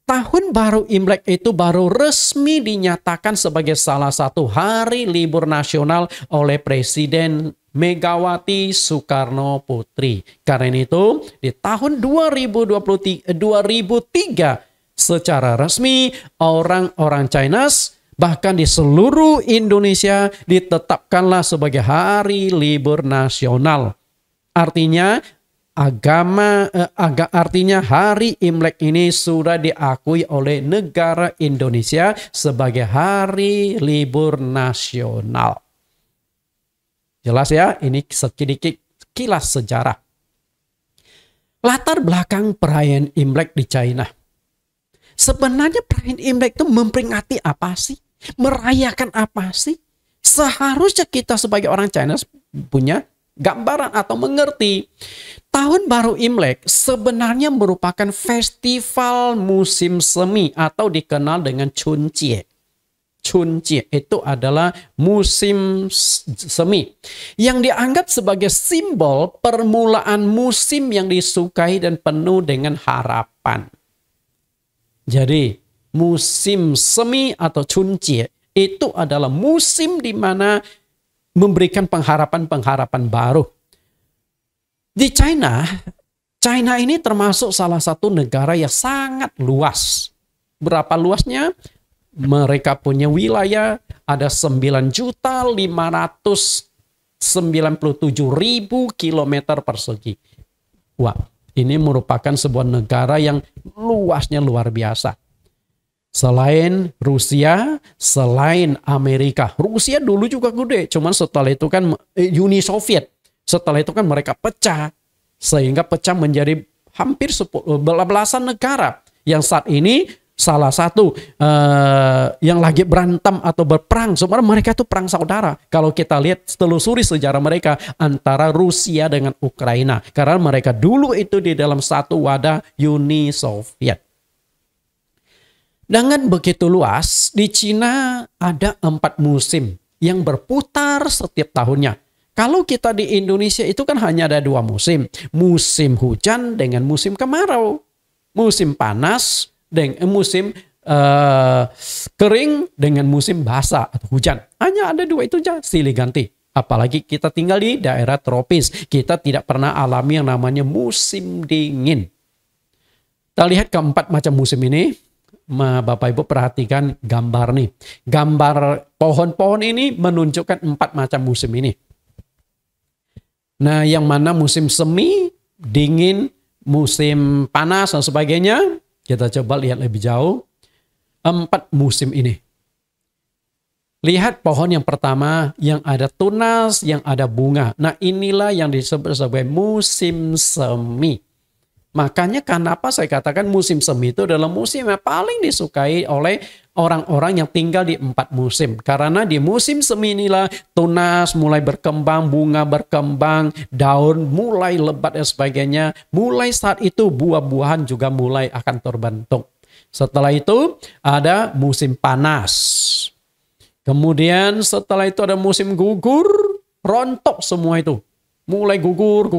tahun baru Imlek itu baru resmi dinyatakan sebagai salah satu hari libur nasional oleh Presiden Megawati Soekarno Putri. Karena itu, di tahun 2003 secara resmi orang-orang Chinese bahkan di seluruh Indonesia ditetapkanlah sebagai hari libur nasional. Artinya artinya hari Imlek ini sudah diakui oleh negara Indonesia sebagai hari libur nasional. Jelas ya, ini sedikit kilas sejarah. Latar belakang perayaan Imlek di China. Sebenarnya perayaan Imlek itu memperingati apa sih? Merayakan apa sih? Seharusnya kita sebagai orang China punya gambaran atau mengerti. Tahun baru Imlek sebenarnya merupakan festival musim semi atau dikenal dengan Chunjie. Chunjie itu adalah musim semi yang dianggap sebagai simbol permulaan musim yang disukai dan penuh dengan harapan. Jadi musim semi atau Chunjie Itu adalah musim di mana memberikan pengharapan-pengharapan baru. Di China ini termasuk salah satu negara yang sangat luas. Berapa luasnya? Mereka punya wilayah ada 9.597.000 kilometer persegi. Wah, ini merupakan sebuah negara yang luasnya luar biasa. Selain Rusia, selain Amerika. Rusia dulu juga gede, cuman setelah itu kan Uni Soviet. Setelah itu kan mereka pecah, sehingga pecah menjadi hampir belasan negara. Yang saat ini salah satu yang lagi berantem atau berperang. Sebenarnya mereka itu perang saudara. Kalau kita lihat telusuri sejarah mereka antara Rusia dengan Ukraina. Karena mereka dulu itu di dalam satu wadah Uni Soviet. Dengan begitu luas, di Cina ada 4 musim yang berputar setiap tahunnya. Kalau kita di Indonesia itu kan hanya ada 2 musim. Musim hujan dengan musim kemarau. Musim panas dengan musim kering dengan musim basah atau hujan. Hanya ada 2 itu aja, silih ganti. Apalagi kita tinggal di daerah tropis. Kita tidak pernah alami yang namanya musim dingin. Kita lihat keempat macam musim ini. Bapak Ibu perhatikan gambar nih. Gambar pohon-pohon ini menunjukkan 4 macam musim ini. Nah, yang mana musim semi, dingin, musim panas dan sebagainya. Kita coba lihat lebih jauh. 4 musim ini. Lihat pohon yang pertama yang ada tunas, yang ada bunga. Nah, inilah yang disebut sebagai musim semi. Makanya kenapa saya katakan musim semi itu adalah musim yang paling disukai oleh orang-orang yang tinggal di 4 musim. Karena di musim semi inilah tunas mulai berkembang, bunga berkembang, daun mulai lebat dan sebagainya. Mulai saat itu buah-buahan juga mulai akan terbentuk. Setelah itu ada musim panas. Kemudian setelah itu ada musim gugur, rontok semua itu. Mulai gugur.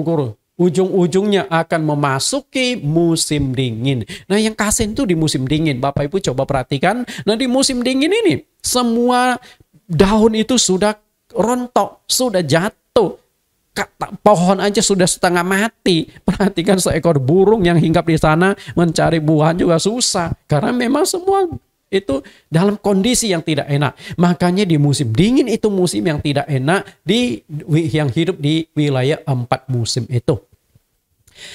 Ujung-ujungnya akan memasuki musim dingin. Nah, yang kasen itu di musim dingin. Bapak Ibu coba perhatikan. Nah, di musim dingin ini semua daun itu sudah rontok, sudah jatuh. Pohon aja sudah setengah mati. Perhatikan seekor burung yang hinggap di sana mencari buah juga susah. Karena memang semua itu dalam kondisi yang tidak enak. Makanya di musim dingin itu musim yang tidak enak yang hidup di wilayah 4 musim itu.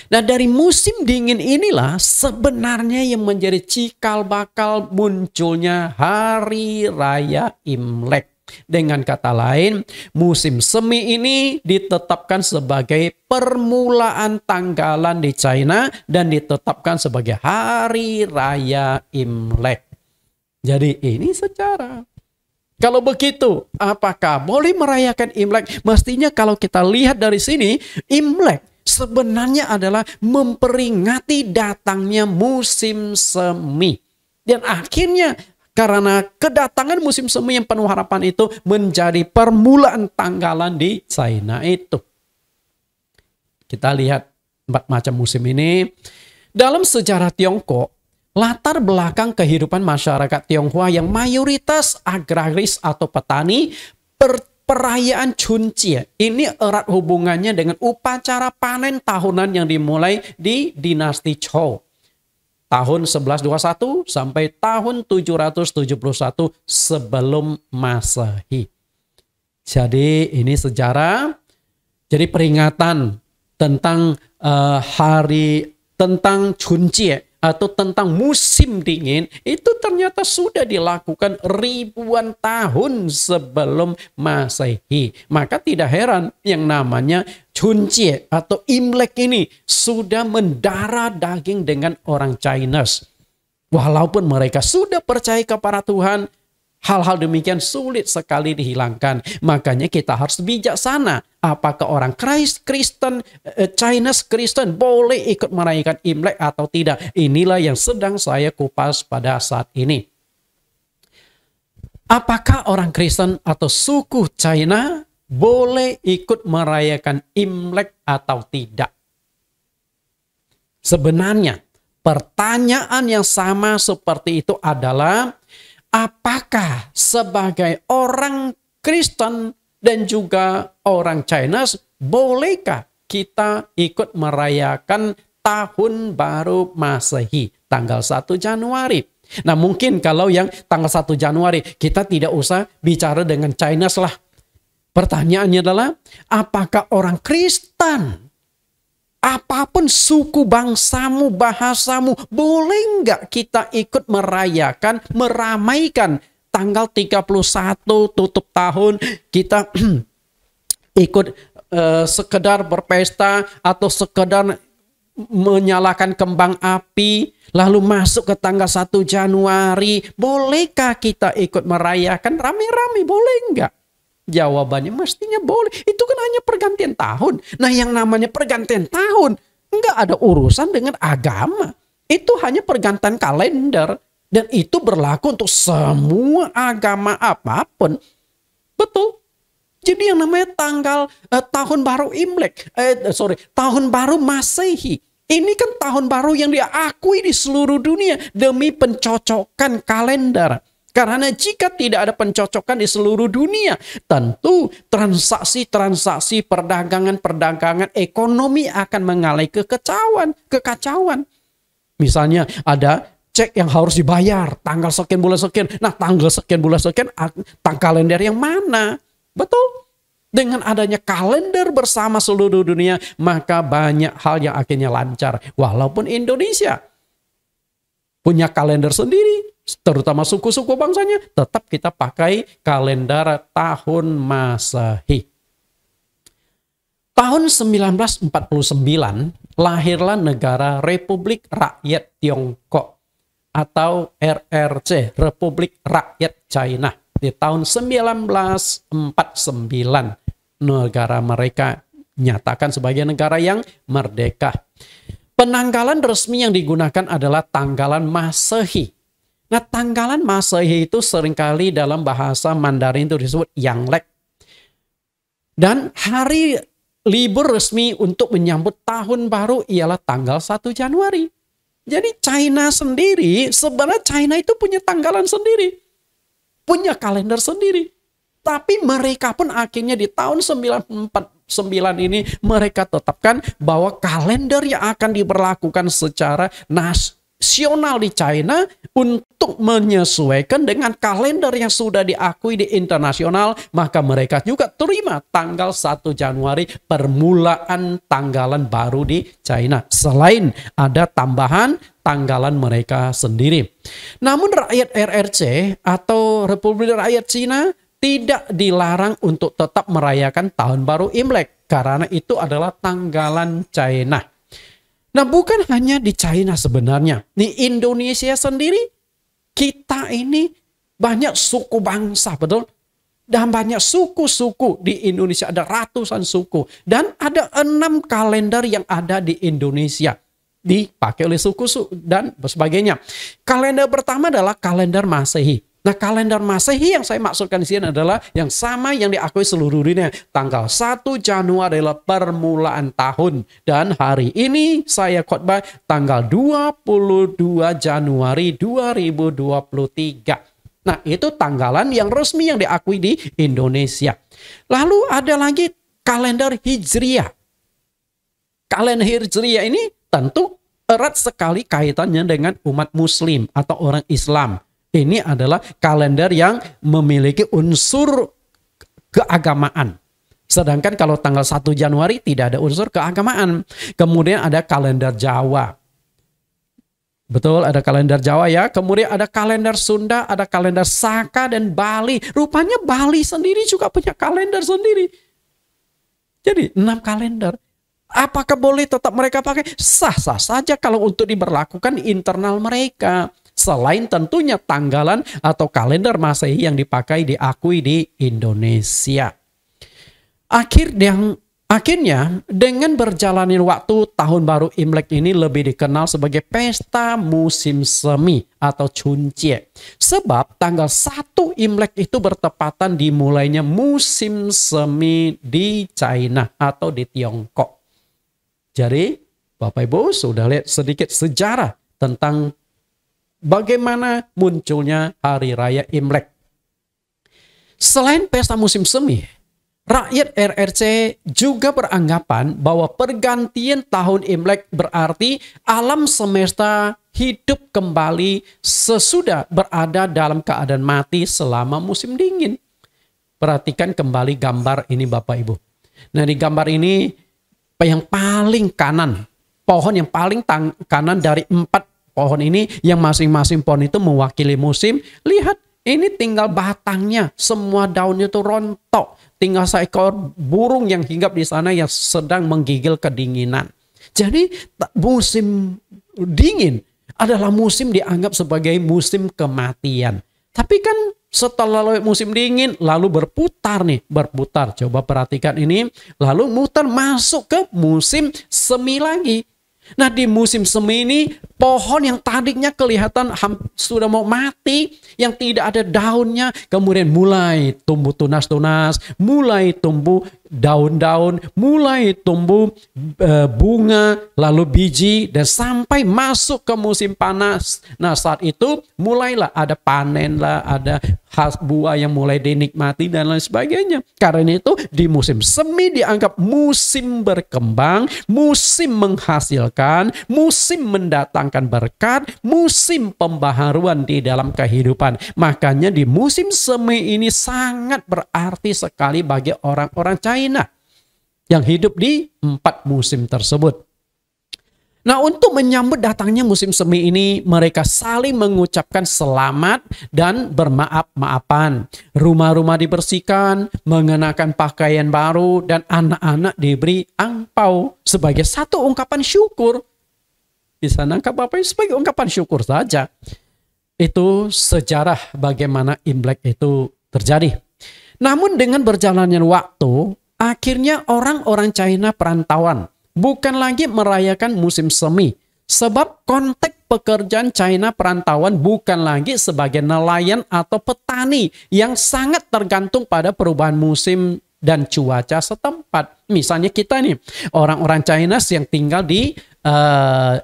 Nah, dari musim dingin inilah sebenarnya yang menjadi cikal bakal munculnya Hari Raya Imlek. Dengan kata lain, musim semi ini ditetapkan sebagai permulaan tanggalan di China dan ditetapkan sebagai Hari Raya Imlek. Jadi ini sejarah. Kalau begitu, apakah boleh merayakan Imlek? Mestinya kalau kita lihat dari sini, Imlek sebenarnya adalah memperingati datangnya musim semi. Dan akhirnya karena kedatangan musim semi yang penuh harapan itu menjadi permulaan tanggalan di China itu. Kita lihat 4 macam musim ini. Dalam sejarah Tiongkok, latar belakang kehidupan masyarakat Tionghoa yang mayoritas agraris atau petani, perayaan Chuncie ini erat hubungannya dengan upacara panen tahunan yang dimulai di dinasti Zhou. Tahun 1121 sampai tahun 771 sebelum Masehi. Jadi ini sejarah, jadi peringatan tentang tentang Chuncie atau tentang musim dingin itu ternyata sudah dilakukan ribuan tahun sebelum Masehi. Maka tidak heran yang namanya Chuncie atau Imlek ini sudah mendarah daging dengan orang Chinese. Walaupun mereka sudah percaya kepada Tuhan, hal-hal demikian sulit sekali dihilangkan. Makanya kita harus bijaksana. Apakah orang Kristen, Chinese Kristen boleh ikut merayakan Imlek atau tidak? Inilah yang sedang saya kupas pada saat ini. Apakah orang Kristen atau suku China boleh ikut merayakan Imlek atau tidak? Sebenarnya pertanyaan yang sama seperti itu adalah apakah sebagai orang Kristen dan juga orang Chinese, bolehkah kita ikut merayakan tahun baru Masehi tanggal 1 Januari? Nah, mungkin kalau yang tanggal 1 Januari kita tidak usah bicara dengan Chinese lah. Pertanyaannya adalah, apakah orang Kristen, apapun suku bangsamu, bahasamu, boleh nggak kita ikut merayakan, meramaikan tanggal 31 tutup tahun, kita ikut sekedar berpesta atau sekedar menyalakan kembang api, lalu masuk ke tanggal 1 Januari, bolehkah kita ikut merayakan rame-rame? Boleh nggak? Jawabannya mestinya boleh. Itu kan hanya pergantian tahun. Nah, yang namanya pergantian tahun nggak ada urusan dengan agama. Itu hanya pergantian kalender. Dan itu berlaku untuk semua agama apapun. Betul. Jadi yang namanya tahun baru Imlek, tahun baru Masehi. Ini kan tahun baru yang diakui di seluruh dunia demi pencocokan kalender. Karena jika tidak ada pencocokan di seluruh dunia, tentu transaksi-transaksi perdagangan ekonomi akan mengalami kekacauan. Misalnya ada cek yang harus dibayar tanggal sekian bulan sekian. Nah, tanggal sekian bulan sekian kalender yang mana? Betul. Dengan adanya kalender bersama seluruh dunia, maka banyak hal yang akhirnya lancar. Walaupun Indonesia punya kalender sendiri, terutama suku-suku bangsanya, tetap kita pakai kalender tahun Masehi. Tahun 1949 lahirlah negara Republik Rakyat Tiongkok atau RRC, Republik Rakyat China. Di tahun 1949 negara mereka nyatakan sebagai negara yang merdeka. Penanggalan resmi yang digunakan adalah tanggalan Masehi. Nah, tanggalan Masehi itu seringkali dalam bahasa Mandarin itu disebut Yanglek. Dan hari libur resmi untuk menyambut tahun baru ialah tanggal 1 Januari. Jadi China sendiri, sebenarnya China itu punya tanggalan sendiri. Punya kalender sendiri. Tapi mereka pun akhirnya di tahun 1949 ini mereka tetapkan bahwa kalender yang akan diberlakukan secara nasional di China untuk menyesuaikan dengan kalender yang sudah diakui di internasional, maka mereka juga terima tanggal 1 Januari permulaan tanggalan baru di China. Selain ada tambahan tanggalan mereka sendiri. Namun rakyat RRC atau Republik Rakyat Cina tidak dilarang untuk tetap merayakan tahun baru Imlek karena itu adalah tanggalan China. Nah, bukan hanya di China sebenarnya. Di Indonesia sendiri, kita ini banyak suku bangsa, betul? Dan banyak suku-suku di Indonesia, ada ratusan suku. Dan ada 6 kalender yang ada di Indonesia. Dipakai oleh suku dan sebagainya. Kalender pertama adalah kalender Masehi. Nah, kalender Masehi yang saya maksudkan di sini adalah yang sama yang diakui seluruh dunia. Tanggal 1 Januari adalah permulaan tahun. Dan hari ini saya khotbah tanggal 22 Januari 2023. Nah, itu tanggalan yang resmi yang diakui di Indonesia. Lalu ada lagi kalender Hijriah. Kalender Hijriah ini tentu erat sekali kaitannya dengan umat Muslim atau orang Islam. Ini adalah kalender yang memiliki unsur keagamaan. Sedangkan kalau tanggal 1 Januari tidak ada unsur keagamaan. Kemudian ada kalender Jawa. Betul, ada kalender Jawa ya. Kemudian ada kalender Sunda, ada kalender Saka dan Bali. Rupanya Bali sendiri juga punya kalender sendiri. Jadi 6 kalender. Apakah boleh tetap mereka pakai? Sah-sah saja kalau untuk diberlakukan di internal mereka. Selain tentunya tanggalan atau kalender Masehi yang diakui di Indonesia. Akhirnya dengan berjalannya waktu, tahun baru Imlek ini lebih dikenal sebagai pesta musim semi atau Chuncie. Sebab tanggal 1 Imlek itu bertepatan dimulainya musim semi di China atau di Tiongkok. Jadi Bapak Ibu sudah lihat sedikit sejarah tentang bagaimana munculnya Hari Raya Imlek. Selain pesta musim semi, rakyat RRC juga beranggapan bahwa pergantian tahun Imlek berarti alam semesta hidup kembali sesudah berada dalam keadaan mati selama musim dingin. Perhatikan kembali gambar ini Bapak Ibu. Nah, di gambar ini yang paling kanan, pohon yang paling kanan dari 4 pohon ini, yang masing-masing pohon itu mewakili musim. Lihat, ini tinggal batangnya, semua daunnya itu rontok. Tinggal seekor burung yang hinggap di sana yang sedang menggigil kedinginan. Jadi musim dingin adalah musim dianggap sebagai musim kematian. Tapi kan setelah musim dingin lalu berputar. Coba perhatikan ini, lalu muter masuk ke musim semi lagi. Nah, di musim semi ini pohon yang tadinya kelihatan sudah mau mati, yang tidak ada daunnya, kemudian mulai tumbuh tunas-tunas, mulai tumbuh daun-daun, mulai tumbuh bunga, lalu biji, dan sampai masuk ke musim panas. Nah, saat itu mulailah ada panen lah, ada buah yang mulai dinikmati dan lain sebagainya. Karena itu di musim semi dianggap musim berkembang, musim menghasilkan, musim mendatangkan berkat, musim pembaharuan di dalam kehidupan. Makanya di musim semi ini sangat berarti sekali bagi orang-orang China yang hidup di 4 musim tersebut. Nah, untuk menyambut datangnya musim semi ini, mereka saling mengucapkan selamat dan bermaaf-maafan. Rumah-rumah dibersihkan, mengenakan pakaian baru, dan anak-anak diberi angpau sebagai satu ungkapan syukur. Bisa nangkap Bapak sebagai ungkapan syukur saja. Itu sejarah bagaimana Imlek itu terjadi. Namun dengan berjalannya waktu, akhirnya orang-orang China perantauan bukan lagi merayakan musim semi. Sebab konteks pekerjaan China perantauan bukan lagi sebagai nelayan atau petani yang sangat tergantung pada perubahan musim dan cuaca setempat. Misalnya kita nih, orang-orang China yang tinggal di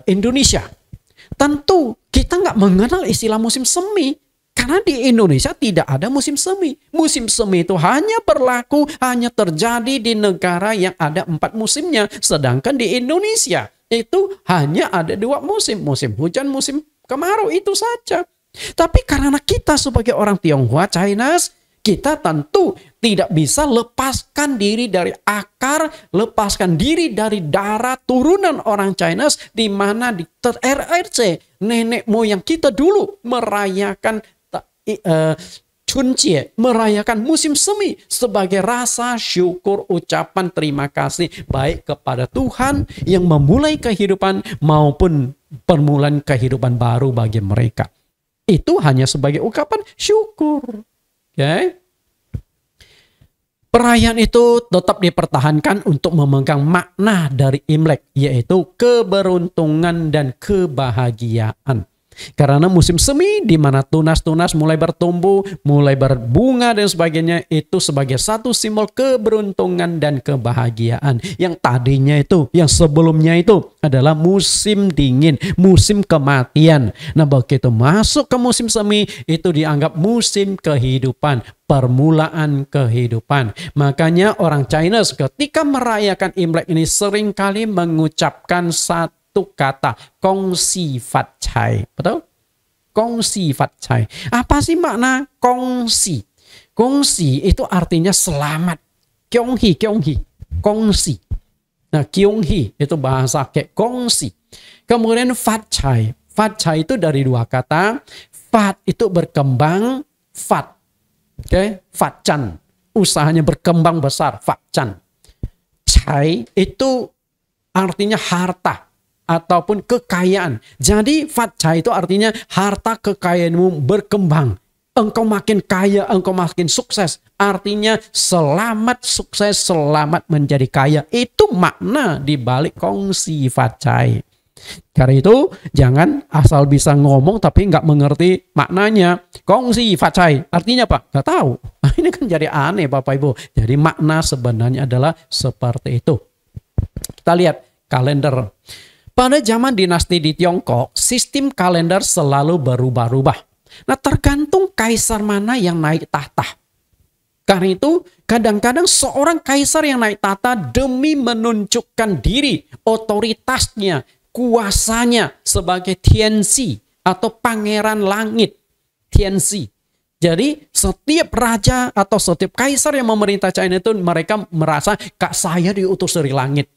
Indonesia. Tentu kita nggak mengenal istilah musim semi. Karena di Indonesia tidak ada musim semi. Musim semi itu hanya berlaku, hanya terjadi di negara yang ada 4 musimnya. Sedangkan di Indonesia itu hanya ada 2 musim. Musim hujan, musim kemarau, itu saja. Tapi karena kita sebagai orang Tionghoa, Chinese, kita tentu tidak bisa lepaskan diri dari akar, lepaskan diri dari darah turunan orang Chinese, di mana di RRC, nenek moyang kita dulu merayakan Chunjie, merayakan musim semi sebagai rasa syukur, ucapan terima kasih baik kepada Tuhan yang memulai kehidupan maupun permulaan kehidupan baru bagi mereka. Itu hanya sebagai ungkapan syukur. Okay? Perayaan itu tetap dipertahankan untuk memegang makna dari Imlek, yaitu keberuntungan dan kebahagiaan. Karena musim semi di mana tunas-tunas mulai bertumbuh, mulai berbunga dan sebagainya, itu sebagai satu simbol keberuntungan dan kebahagiaan. Yang tadinya itu, yang sebelumnya itu adalah musim dingin, musim kematian. Nah, begitu masuk ke musim semi, itu dianggap musim kehidupan, permulaan kehidupan. Makanya orang China ketika merayakan Imlek ini seringkali mengucapkan satu kata, Gong Xi Fat Cai. Betul? Gong Xi Fat Cai. Apa sih makna Gong Xi? Gong Xi itu artinya selamat. Gong Hi, Gong Hi. Gong Xi. Nah, Gong Hi itu bahasa kayak Gong Xi. Kemudian Fat Cai. Fat Cai itu dari 2 kata. Fat itu berkembang, Fat. Oke, Fat Chan. Usahanya berkembang besar, Fat Chan. Cai itu artinya harta ataupun kekayaan. Jadi Fat Cai itu artinya harta kekayaanmu berkembang. Engkau makin kaya, engkau makin sukses. Artinya selamat sukses, selamat menjadi kaya. Itu makna di balik kongsi Fat Cai. Karena itu jangan asal bisa ngomong tapi nggak mengerti maknanya. Kongsi Fat Cai artinya apa? Nggak tahu. Ini kan jadi aneh Bapak Ibu. Jadi makna sebenarnya adalah seperti itu. Kita lihat kalender. Pada zaman dinasti di Tiongkok, sistem kalender selalu berubah-ubah. Nah, tergantung kaisar mana yang naik tahta. Karena itu, kadang-kadang seorang kaisar yang naik tahta demi menunjukkan diri, otoritasnya, kuasanya sebagai Tianzi atau pangeran langit. Tianzi. Jadi setiap raja atau setiap kaisar yang memerintah China itu mereka merasa, kak saya diutus dari langit.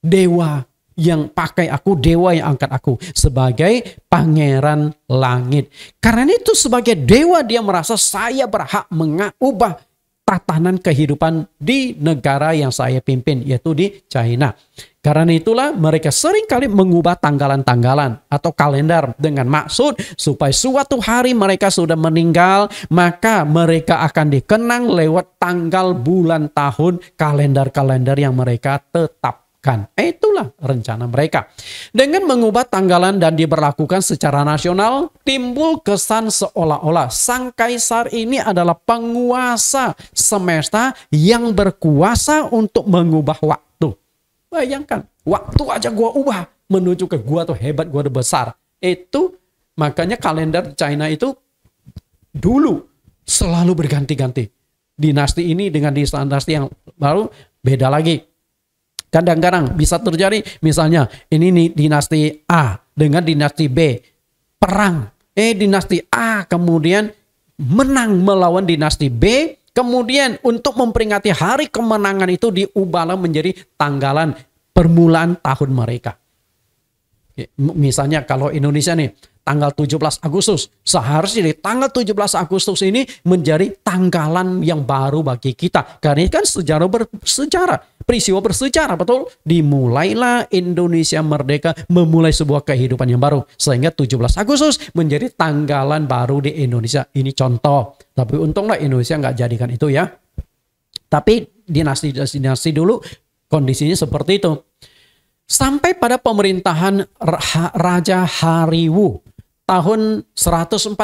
Dewa yang pakai aku, dewa yang angkat aku sebagai pangeran langit. Karena itu sebagai dewa dia merasa saya berhak mengubah tatanan kehidupan di negara yang saya pimpin, yaitu di China. Karena itulah mereka seringkali mengubah tanggalan-tanggalan atau kalender dengan maksud supaya suatu hari mereka sudah meninggal, maka mereka akan dikenang lewat tanggal, bulan, tahun, kalender-kalender yang mereka tetapkan. Itulah rencana mereka. Dengan mengubah tanggalan dan diberlakukan secara nasional, timbul kesan seolah-olah sang kaisar ini adalah penguasa semesta yang berkuasa untuk mengubah waktu. Bayangkan, waktu aja gua ubah menuju ke gua tuh hebat, gua udah besar. Itu makanya kalender China itu dulu selalu berganti-ganti. Dinasti ini dengan dinasti yang baru beda lagi. Kadang-kadang bisa terjadi misalnya ini nih dinasti A dengan dinasti B perang. Dinasti A kemudian menang melawan dinasti B. Kemudian untuk memperingati hari kemenangan itu diubahlah menjadi tanggalan permulaan tahun mereka. Misalnya kalau Indonesia nih tanggal 17 Agustus. Seharusnya di tanggal 17 Agustus ini menjadi tanggalan yang baru bagi kita. Karena ini kan sejarah bersejarah. Peristiwa bersejarah, betul? Dimulailah Indonesia merdeka, memulai sebuah kehidupan yang baru. Sehingga 17 Agustus menjadi tanggalan baru di Indonesia. Ini contoh. Tapi untunglah Indonesia nggak jadikan itu ya. Tapi dinasti dulu kondisinya seperti itu. Sampai pada pemerintahan Raja Hariwu tahun 140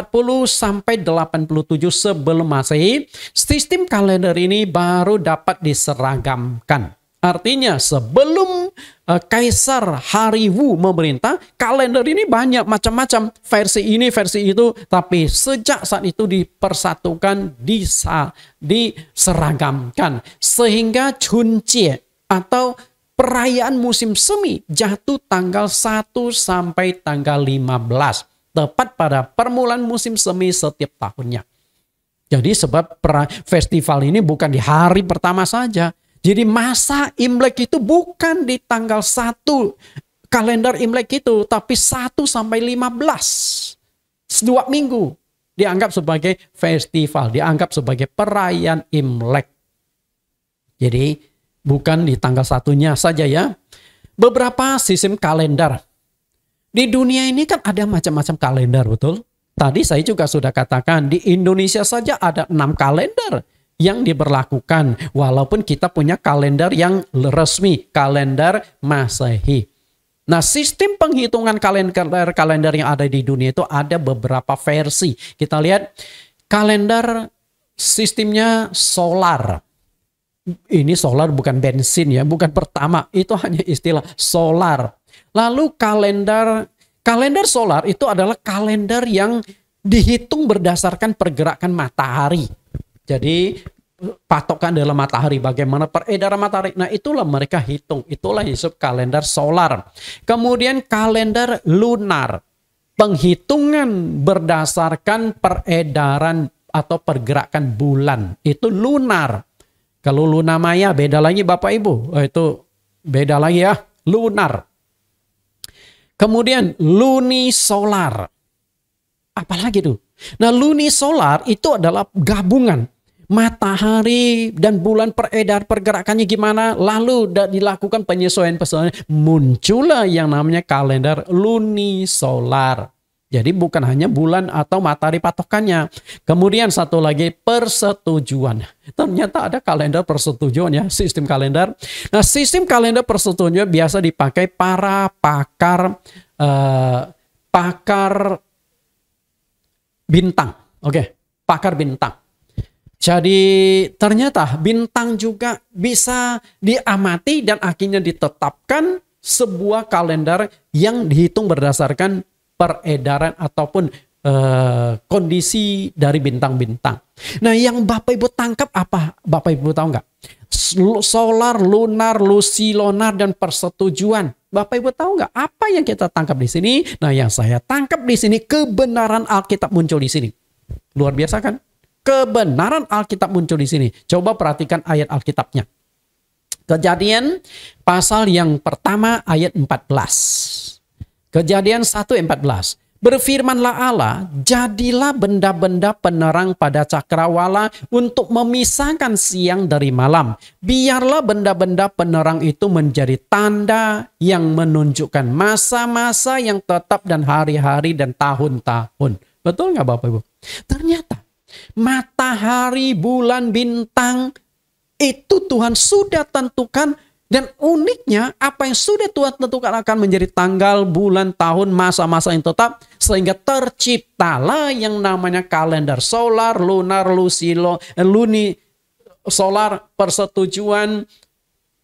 sampai 87 sebelum Masehi, sistem kalender ini baru dapat diseragamkan. Artinya sebelum Kaisar Hariwu memerintah, kalender ini banyak macam-macam, versi ini, versi itu, tapi sejak saat itu dipersatukan, diseragamkan sehingga Chunjie atau perayaan musim semi jatuh tanggal 1 sampai tanggal 15. Tepat pada permulaan musim semi setiap tahunnya. Jadi sebab festival ini bukan di hari pertama saja. Jadi masa Imlek itu bukan di tanggal 1 kalender Imlek itu. Tapi 1 sampai 15. 2 minggu dianggap sebagai festival. Dianggap sebagai perayaan Imlek. Jadi bukan di tanggal satunya saja ya. Beberapa sistem kalender. Di dunia ini kan ada macam-macam kalender, betul? Tadi saya juga sudah katakan di Indonesia saja ada 6 kalender yang diberlakukan. Walaupun kita punya kalender yang resmi, kalender Masehi. Nah, sistem penghitungan kalender yang ada di dunia itu ada beberapa versi. Kita lihat kalender sistemnya solar. Ini solar bukan bensin ya, bukan pertama. Itu hanya istilah solar. Lalu kalender solar itu adalah kalender yang dihitung berdasarkan pergerakan matahari. Jadi patokan dalam matahari, bagaimana peredaran matahari. Nah itulah mereka hitung. Itulah disebut kalender solar. Kemudian kalender lunar. Penghitungan berdasarkan peredaran atau pergerakan bulan. Itu lunar. Kalau Luna Maya beda lagi Bapak Ibu. Itu beda lagi ya. Lunar. Kemudian lunisolar. Apalagi itu? Nah lunisolar itu adalah gabungan. Matahari dan bulan pergerakannya gimana. Lalu dilakukan penyesuaian. Muncullah yang namanya kalender lunisolar. Jadi bukan hanya bulan atau matahari patokannya. Kemudian satu lagi persetujuan. Ternyata ada kalender persetujuan ya, sistem kalender. Nah sistem kalender persetujuan biasa dipakai para pakar bintang. Oke, pakar bintang. Jadi ternyata bintang juga bisa diamati dan akhirnya ditetapkan sebuah kalender yang dihitung berdasarkan peredaran ataupun kondisi dari bintang-bintang. Nah, yang Bapak Ibu tangkap apa? Bapak Ibu tahu nggak? Solar, lunar, lusilonar, dan persetujuan. Bapak Ibu tahu nggak apa yang kita tangkap di sini? Nah, yang saya tangkap di sini kebenaran Alkitab muncul di sini. Luar biasa kan? Kebenaran Alkitab muncul di sini. Coba perhatikan ayat Alkitabnya. Kejadian pasal yang pertama ayat 14. Kejadian 1:14. Berfirmanlah Allah, jadilah benda-benda penerang pada cakrawala untuk memisahkan siang dari malam. Biarlah benda-benda penerang itu menjadi tanda yang menunjukkan masa-masa yang tetap dan hari-hari dan tahun-tahun. Betul nggak Bapak Ibu? Ternyata matahari, bulan, bintang itu Tuhan sudah tentukan. Dan uniknya apa yang sudah Tuhan tentukan akan menjadi tanggal, bulan, tahun, masa-masa yang tetap. Sehingga terciptalah yang namanya kalender solar, lunar, luni, solar, persetujuan.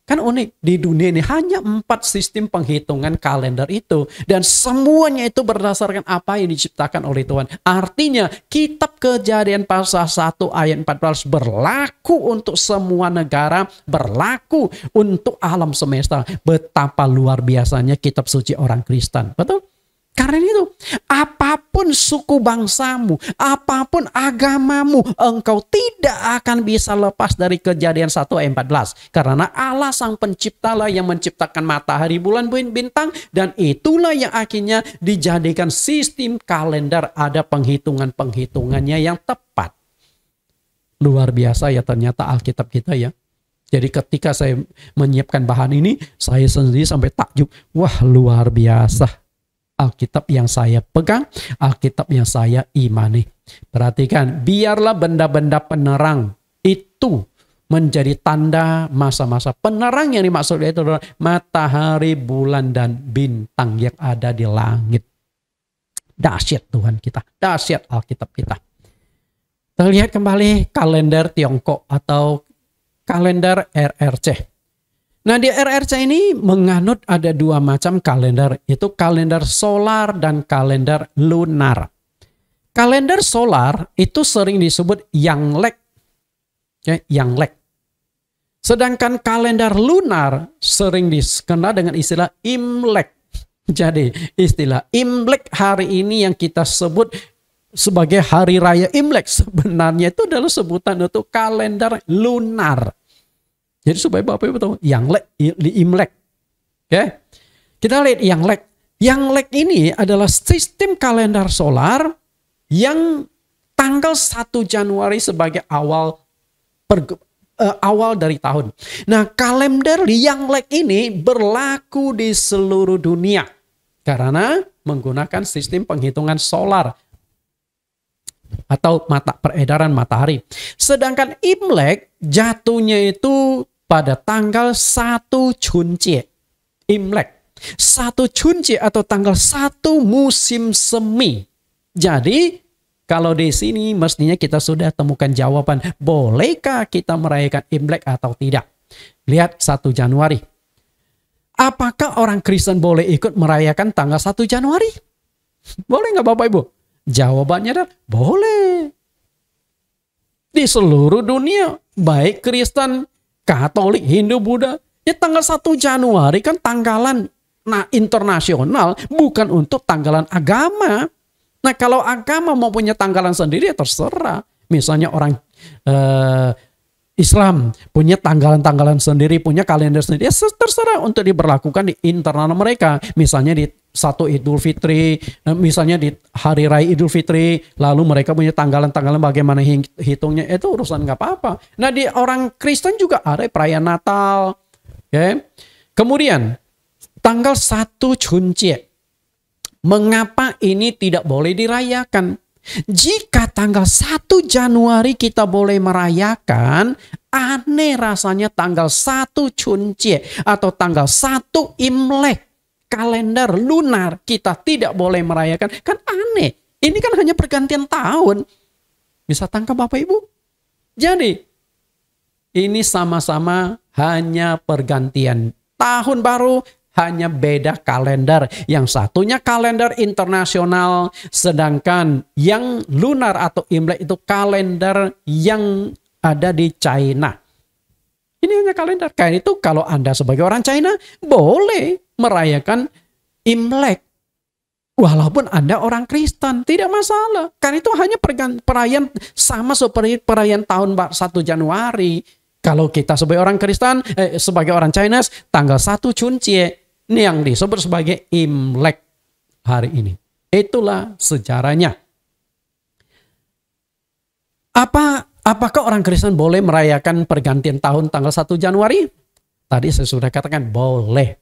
Kan unik, di dunia ini hanya 4 sistem penghitungan kalender itu. Dan semuanya itu berdasarkan apa yang diciptakan oleh Tuhan. Artinya kitab Kejadian pasal 1 ayat 14 berlaku untuk semua negara, berlaku untuk alam semesta. Betapa luar biasanya kitab suci orang Kristen. Betul? Karena itu, apapun suku bangsamu, apapun agamamu, engkau tidak akan bisa lepas dari Kejadian 1 ayat 14. Karena Allah sang penciptalah yang menciptakan matahari, bulan, bintang, dan itulah yang akhirnya dijadikan sistem kalender, ada penghitungan-penghitungannya yang tepat. Luar biasa ya ternyata Alkitab kita ya. Jadi ketika saya menyiapkan bahan ini, saya sendiri sampai takjub. Wah, luar biasa. Alkitab yang saya pegang, Alkitab yang saya imani. Perhatikan, biarlah benda-benda penerang itu menjadi tanda masa-masa. Penerang yang dimaksud itu adalah matahari, bulan, dan bintang yang ada di langit. Dahsyat Tuhan kita, dahsyat Alkitab kita. Kita lihat kembali kalender Tiongkok atau kalender RRC. Nah, di RRC ini menganut ada 2 macam kalender, itu kalender solar dan kalender lunar. Kalender solar itu sering disebut Yanglek. Ya, Yanglek. Sedangkan kalender lunar sering dikenal dengan istilah Imlek. Jadi istilah Imlek hari ini yang kita sebut sebagai Hari Raya Imlek sebenarnya itu adalah sebutan untuk kalender lunar. Jadi supaya Bapak Ibu tahu, Imlek. Oke. Kita lihat Yanglek. Yanglek ini adalah sistem kalender solar yang tanggal 1 Januari sebagai awal dari tahun. Nah, kalender Yanglek ini berlaku di seluruh dunia karena menggunakan sistem penghitungan solar atau peredaran matahari. Sedangkan Imlek jatuhnya itu pada tanggal 1 Chuncie. Imlek. 1 Chuncie atau tanggal 1 musim semi. Jadi kalau di sini mestinya kita sudah temukan jawaban. Bolehkah kita merayakan Imlek atau tidak? Lihat 1 Januari. Apakah orang Kristen boleh ikut merayakan tanggal 1 Januari? Boleh nggak Bapak Ibu? Jawabannya adalah boleh. Di seluruh dunia, baik Kristen, Katolik, Hindu, Buddha, ya tanggal 1 Januari kan tanggalan internasional, bukan untuk tanggalan agama. Nah, kalau agama mau punya tanggalan sendiri ya terserah. Misalnya orang Islam punya tanggalan-tanggalan sendiri, punya kalender sendiri, ya terserah untuk diberlakukan di internal mereka. Misalnya di 1 Idul Fitri, misalnya di Hari Raya Idul Fitri, lalu mereka punya tanggalan-tanggalan bagaimana hitungnya, itu urusan nggak apa-apa. Nah, di orang Kristen juga ada perayaan Natal. Okay. Kemudian, tanggal 1 Chuncie. Mengapa ini tidak boleh dirayakan? Jika tanggal 1 Januari kita boleh merayakan, aneh rasanya tanggal 1 Chuncie atau tanggal 1 Imlek, kalender lunar kita tidak boleh merayakan. Kan aneh. Ini kan hanya pergantian tahun. Bisa tangkap Bapak Ibu? Jadi, ini sama-sama hanya pergantian tahun baru, hanya beda kalender. Yang satunya kalender internasional, sedangkan yang lunar atau Imlek itu kalender yang ada di China. Ini hanya kalender. Karena itu kalau Anda sebagai orang China boleh merayakan Imlek. Walaupun Anda orang Kristen, tidak masalah. Karena itu hanya perayaan sama seperti perayaan tahun 1 Januari. Kalau kita sebagai orang Kristen, sebagai orang Chinese, tanggal 1 Chuncie, ini yang disebut sebagai Imlek hari ini. Itulah sejarahnya. Apakah orang Kristen boleh merayakan pergantian tahun tanggal 1 Januari? Tadi saya sudah katakan boleh.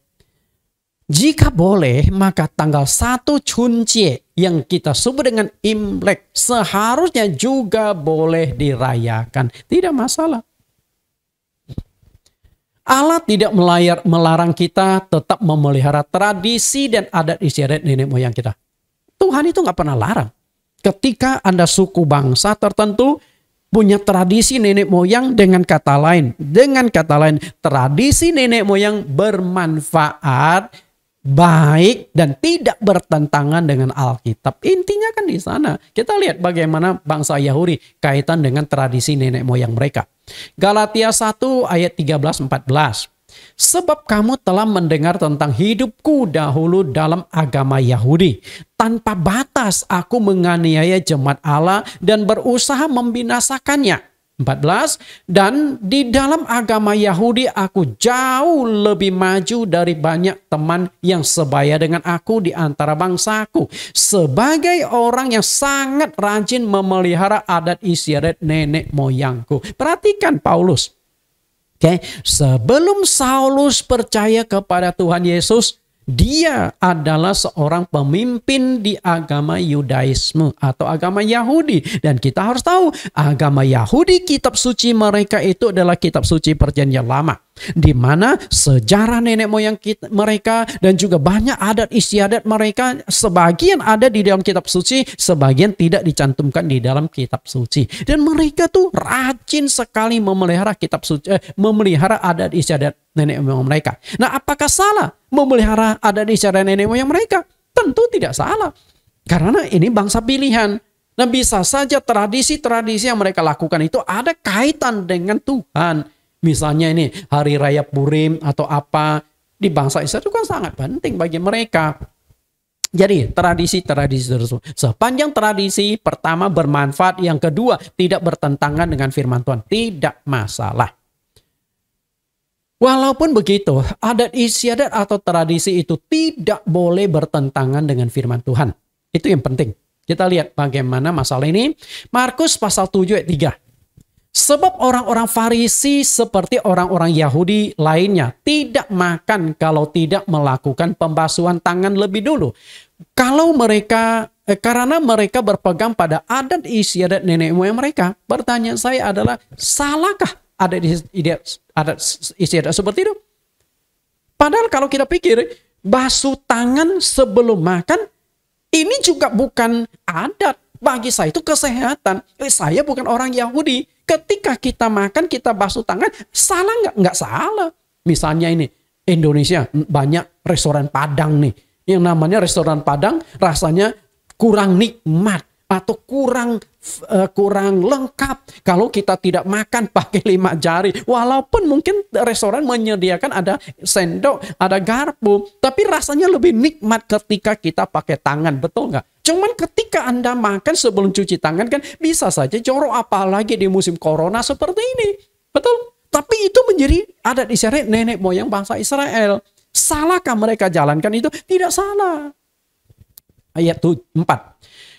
Jika boleh, maka tanggal 1 Chuncie yang kita sebut dengan Imlek seharusnya juga boleh dirayakan. Tidak masalah. Allah tidak melarang kita tetap memelihara tradisi dan adat istiadat nenek moyang kita. Tuhan itu nggak pernah larang. Ketika Anda suku bangsa tertentu punya tradisi nenek moyang, dengan kata lain, tradisi nenek moyang bermanfaat, baik, dan tidak bertentangan dengan Alkitab. Intinya kan di sana. Kita lihat bagaimana bangsa Yahudi kaitan dengan tradisi nenek moyang mereka. Galatia 1 ayat 13-14. Sebab kamu telah mendengar tentang hidupku dahulu dalam agama Yahudi. Tanpa batas aku menganiaya jemaat Allah dan berusaha membinasakannya. 14. Dan di dalam agama Yahudi aku jauh lebih maju dari banyak teman yang sebaya dengan aku di antara bangsaku. Sebagai orang yang sangat rajin memelihara adat istiadat nenek moyangku. Perhatikan Paulus. Sebelum Saulus percaya kepada Tuhan Yesus, dia adalah seorang pemimpin di agama Yudaisme atau agama Yahudi. Dan kita harus tahu agama Yahudi, kitab suci mereka itu adalah kitab suci perjanjian lama. Di mana sejarah nenek moyang mereka dan juga banyak adat istiadat mereka sebagian ada di dalam kitab suci, sebagian tidak dicantumkan di dalam kitab suci. Dan mereka tuh rajin sekali memelihara kitab suci, memelihara adat istiadat nenek moyang mereka. Nah, apakah salah memelihara adat istiadat nenek moyang mereka? Tentu tidak salah. Karena ini bangsa pilihan. Nah, bisa saja tradisi-tradisi yang mereka lakukan itu ada kaitan dengan Tuhan. Misalnya ini hari raya Purim atau apa di bangsa Israel itu kan sangat penting bagi mereka. Jadi tradisi-tradisi tersebut, sepanjang tradisi pertama bermanfaat, yang kedua tidak bertentangan dengan firman Tuhan, tidak masalah. Walaupun begitu, adat istiadat atau tradisi itu tidak boleh bertentangan dengan firman Tuhan. Itu yang penting. Kita lihat bagaimana masalah ini. Markus pasal 7 ayat 3. Sebab orang-orang Farisi seperti orang-orang Yahudi lainnya tidak makan kalau tidak melakukan pembasuhan tangan lebih dulu. Karena mereka berpegang pada adat istiadat nenek moyang mereka. Pertanyaan saya adalah, salahkah adat istiadat seperti itu? Padahal kalau kita pikir basuh tangan sebelum makan ini juga bukan adat. Bagi saya itu kesehatan. Saya bukan orang Yahudi. Ketika kita makan, kita basuh tangan, salah nggak? Nggak salah. Misalnya ini, Indonesia banyak restoran Padang nih. Yang namanya restoran Padang rasanya kurang nikmat atau kurang lengkap kalau kita tidak makan pakai 5 jari. Walaupun mungkin restoran menyediakan ada sendok, ada garpu, tapi rasanya lebih nikmat ketika kita pakai tangan, betul nggak? Cuman ketika Anda makan sebelum cuci tangan kan bisa saja jorok, apalagi di musim corona seperti ini. Betul? Tapi itu menjadi adat istiadat nenek moyang bangsa Israel. Salahkah mereka jalankan itu? Tidak salah. Ayat 4.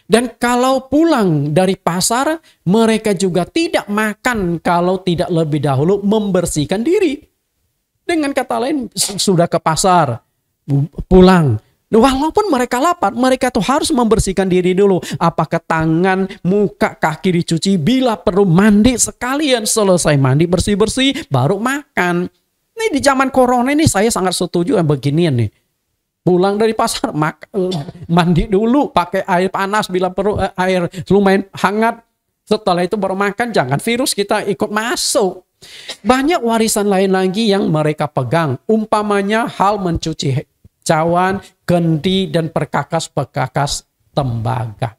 Dan kalau pulang dari pasar, mereka juga tidak makan kalau tidak lebih dahulu membersihkan diri. Dengan kata lain, sudah ke pasar, pulang. Walaupun mereka lapar, mereka tuh harus membersihkan diri dulu. Apakah tangan, muka, kaki dicuci, bila perlu mandi sekalian. Selesai mandi, bersih-bersih, baru makan. Ini di zaman corona ini saya sangat setuju yang beginian nih. Pulang dari pasar, mandi dulu, pakai air panas bila perlu, air lumayan hangat. Setelah itu baru makan, jangan virus kita ikut masuk. Banyak warisan lain lagi yang mereka pegang. Umpamanya hal mencuci cawan, kendi, dan perkakas-perkakas tembaga.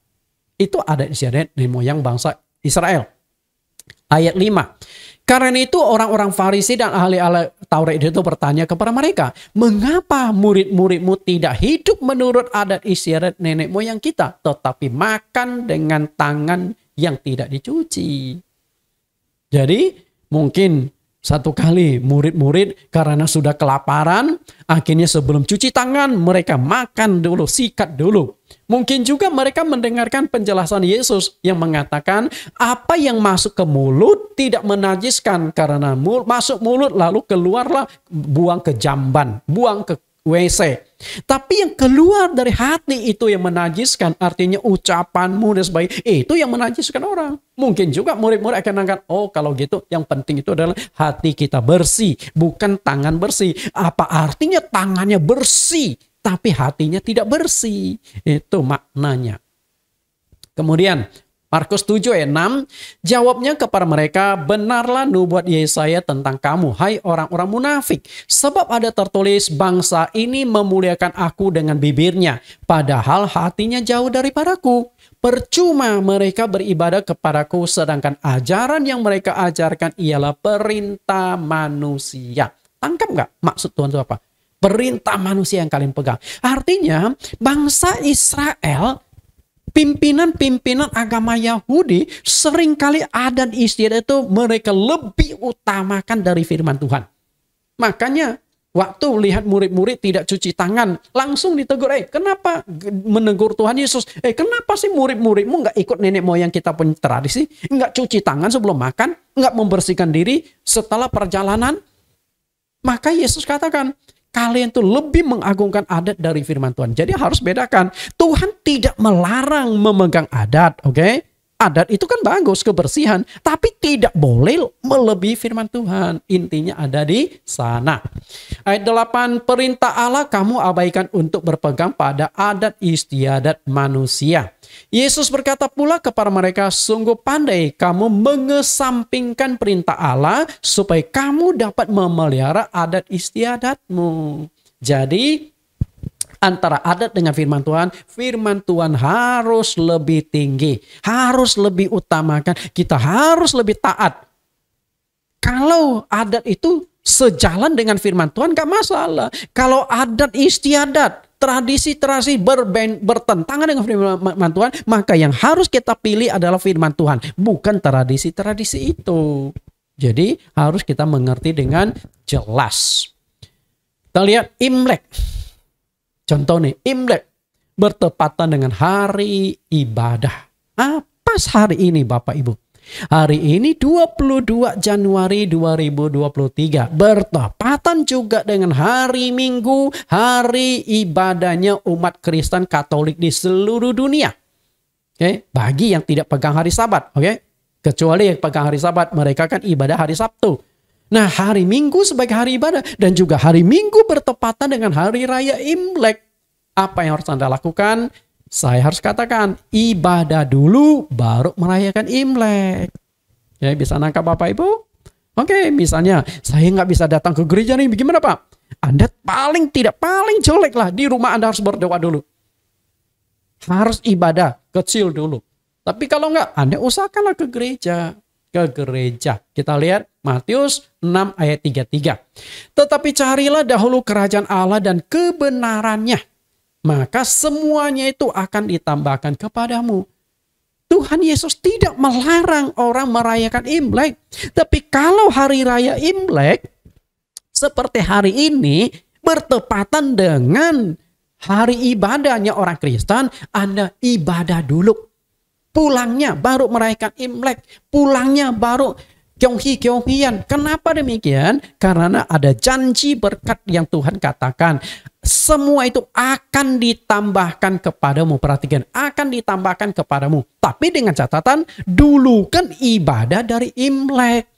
Itu adat istiadat nenek moyang bangsa Israel. Ayat 5. Karena itu orang-orang Farisi dan ahli-ahli Taurat itu bertanya kepada mereka, mengapa murid-muridmu tidak hidup menurut adat istiadat nenek moyang kita, tetapi makan dengan tangan yang tidak dicuci? Jadi mungkin satu kali murid-murid karena sudah kelaparan, akhirnya sebelum cuci tangan mereka makan dulu, sikat dulu. Mungkin juga mereka mendengarkan penjelasan Yesus yang mengatakan apa yang masuk ke mulut tidak menajiskan karena masuk mulut lalu keluarlah, buang ke jamban, buang ke WC. Tapi yang keluar dari hati itu yang menajiskan, artinya ucapanmu dan sebagainya, itu yang menajiskan orang. Mungkin juga murid-murid akan mengatakan, oh kalau gitu yang penting itu adalah hati kita bersih, bukan tangan bersih. Apa artinya tangannya bersih tapi hatinya tidak bersih? Itu maknanya. Kemudian Markus 7 ayat 6, jawabnya kepada mereka, benarlah nubuat Yesaya tentang kamu, hai orang-orang munafik. Sebab ada tertulis, bangsa ini memuliakan aku dengan bibirnya, padahal hatinya jauh daripadaku. Percuma mereka beribadah kepadaku, sedangkan ajaran yang mereka ajarkan ialah perintah manusia. Tangkap nggak maksud Tuhan itu apa? Perintah manusia yang kalian pegang. Artinya bangsa Israel, pimpinan-pimpinan agama Yahudi, seringkali adat istiadat itu mereka lebih utamakan dari firman Tuhan. Makanya waktu lihat murid-murid tidak cuci tangan, langsung ditegur, kenapa menegur Tuhan Yesus? Kenapa sih murid-muridmu nggak ikut nenek moyang kita punya tradisi? Nggak cuci tangan sebelum makan? Nggak membersihkan diri setelah perjalanan? Maka Yesus katakan, kalian tuh lebih mengagungkan adat dari firman Tuhan. Jadi harus bedakan. Tuhan tidak melarang memegang adat, oke? Adat itu kan bagus, kebersihan. Tapi tidak boleh melebihi firman Tuhan. Intinya ada di sana. Ayat 8, perintah Allah kamu abaikan untuk berpegang pada adat istiadat manusia. Yesus berkata pula kepada mereka, sungguh pandai kamu mengesampingkan perintah Allah supaya kamu dapat memelihara adat istiadatmu. Jadi antara adat dengan firman Tuhan harus lebih tinggi, harus lebih utamakan, kita harus lebih taat. Kalau adat itu sejalan dengan firman Tuhan gak masalah. Kalau adat istiadat, tradisi-tradisi bertentangan dengan firman Tuhan, maka yang harus kita pilih adalah firman Tuhan, bukan tradisi-tradisi itu. Jadi harus kita mengerti dengan jelas. Kita lihat Imlek. Contoh nih, Imlek bertepatan dengan hari ibadah. Apa hari ini Bapak Ibu? Hari ini 22 Januari 2023 bertepatan juga dengan hari Minggu, hari ibadahnya umat Kristen Katolik di seluruh dunia. Bagi yang tidak pegang hari Sabat, kecuali yang pegang hari Sabat, mereka kan ibadah hari Sabtu. Nah, hari Minggu sebagai hari ibadah dan juga hari Minggu bertepatan dengan hari raya Imlek. Apa yang harus Anda lakukan? Saya harus katakan, ibadah dulu baru merayakan Imlek. Ya, bisa nangkap Bapak Ibu? Oke, misalnya saya nggak bisa datang ke gereja nih, bagaimana Pak? Anda paling jelek lah, di rumah Anda harus berdoa dulu. Harus ibadah kecil dulu. Tapi kalau nggak, Anda usahakanlah ke gereja. Kita lihat Matius 6 ayat 33. Tetapi carilah dahulu kerajaan Allah dan kebenarannya, maka semuanya itu akan ditambahkan kepadamu. Tuhan Yesus tidak melarang orang merayakan Imlek. Tapi kalau hari raya Imlek seperti hari ini bertepatan dengan hari ibadahnya orang Kristen, Anda ibadah dulu. Pulangnya baru merayakan Imlek. Pulangnya baru kyonghi-kyonghian. Kenapa demikian? Karena ada janji berkat yang Tuhan katakan. Semua itu akan ditambahkan kepadamu. Perhatikan, akan ditambahkan kepadamu. Tapi dengan catatan, dulukan ibadah dari Imlek.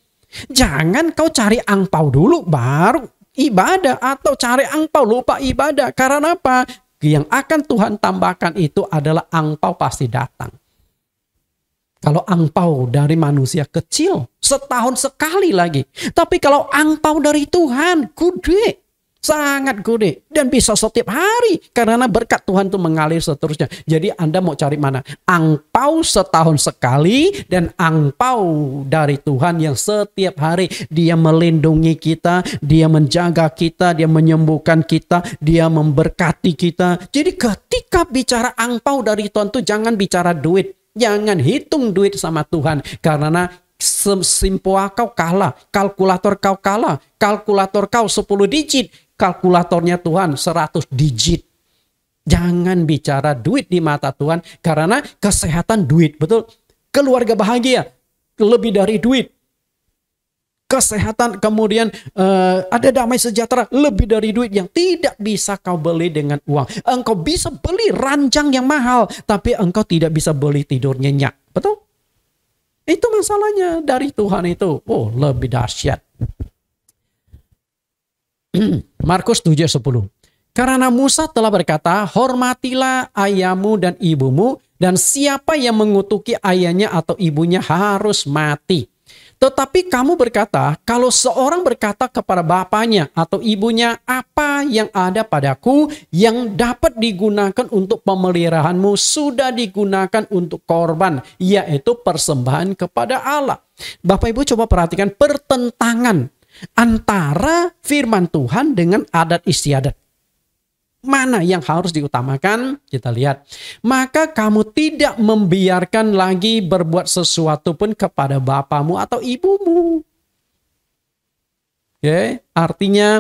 Jangan kau cari angpau dulu baru ibadah. Atau cari angpau lupa ibadah. Karena apa? Yang akan Tuhan tambahkan itu adalah angpau pasti datang. Kalau angpau dari manusia kecil, setahun sekali lagi. Tapi kalau angpau dari Tuhan, gede. Sangat gede. Dan bisa setiap hari. Karena berkat Tuhan itu mengalir seterusnya. Jadi Anda mau cari mana? Angpau setahun sekali dan angpau dari Tuhan yang setiap hari. Dia melindungi kita, dia menjaga kita, dia menyembuhkan kita, dia memberkati kita. Jadi ketika bicara angpau dari Tuhan itu jangan bicara duit. Jangan hitung duit sama Tuhan. Karena simpoa kau kalah. Kalkulator kau kalah. Kalkulator kau 10 digit. Kalkulatornya Tuhan 100 digit. Jangan bicara duit di mata Tuhan. Karena kesehatan duit. Betul. Keluarga bahagia. Lebih dari duit. Kesehatan kemudian ada damai sejahtera lebih dari duit yang tidak bisa kau beli dengan uang. Engkau bisa beli ranjang yang mahal tapi engkau tidak bisa beli tidur nyenyak. Betul? Itu masalahnya dari Tuhan itu. Oh, lebih dahsyat. Markus 7:10. Karena Musa telah berkata, hormatilah ayahmu dan ibumu, dan siapa yang mengutuki ayahnya atau ibunya harus mati. Tetapi kamu berkata, kalau seorang berkata kepada bapaknya atau ibunya, apa yang ada padaku yang dapat digunakan untuk pemeliharaanmu sudah digunakan untuk korban, yaitu persembahan kepada Allah. Bapak Ibu coba perhatikan pertentangan antara firman Tuhan dengan adat istiadat. Mana yang harus diutamakan? Kita lihat. Maka kamu tidak membiarkan lagi berbuat sesuatu pun kepada bapamu atau ibumu. Oke, artinya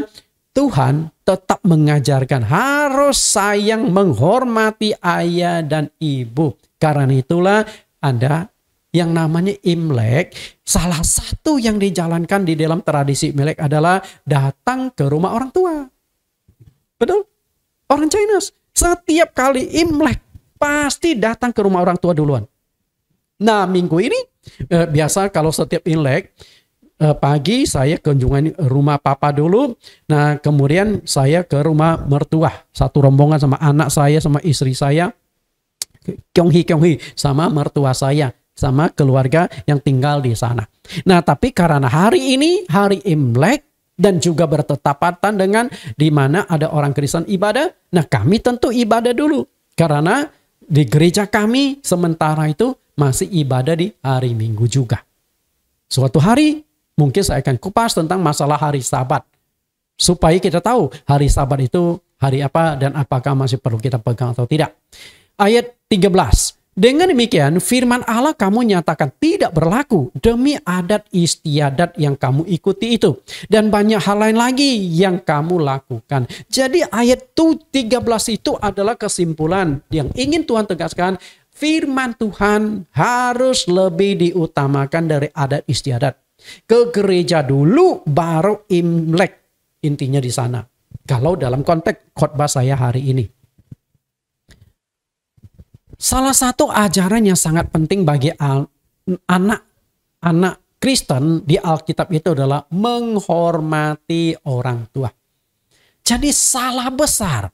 Tuhan tetap mengajarkan harus sayang menghormati ayah dan ibu. Karena itulah ada yang namanya Imlek. Salah satu yang dijalankan di dalam tradisi Imlek adalah datang ke rumah orang tua. Betul? Orang Chinese setiap kali Imlek pasti datang ke rumah orang tua duluan. Nah minggu ini biasa kalau setiap Imlek pagi saya kunjungan rumah papa dulu. Nah kemudian saya ke rumah mertua. Satu rombongan sama anak saya sama istri saya. Kyonghi sama mertua saya. Sama keluarga yang tinggal di sana. Nah tapi karena hari ini hari Imlek. Dan juga bertetapatan dengan di mana ada orang Kristen ibadah. Nah kami tentu ibadah dulu. Karena di gereja kami sementara itu masih ibadah di hari Minggu juga. Suatu hari mungkin saya akan kupas tentang masalah hari Sabat. Supaya kita tahu hari Sabat itu hari apa dan apakah masih perlu kita pegang atau tidak. Ayat 13. Dengan demikian firman Allah kamu nyatakan tidak berlaku demi adat istiadat yang kamu ikuti itu. Dan banyak hal lain lagi yang kamu lakukan. Jadi ayat 13 itu adalah kesimpulan yang ingin Tuhan tegaskan. Firman Tuhan harus lebih diutamakan dari adat istiadat. Ke gereja dulu baru Imlek. Intinya di sana. Kalau dalam konteks khotbah saya hari ini. Salah satu ajaran yang sangat penting bagi anak Kristen di Alkitab itu adalah menghormati orang tua. Jadi salah besar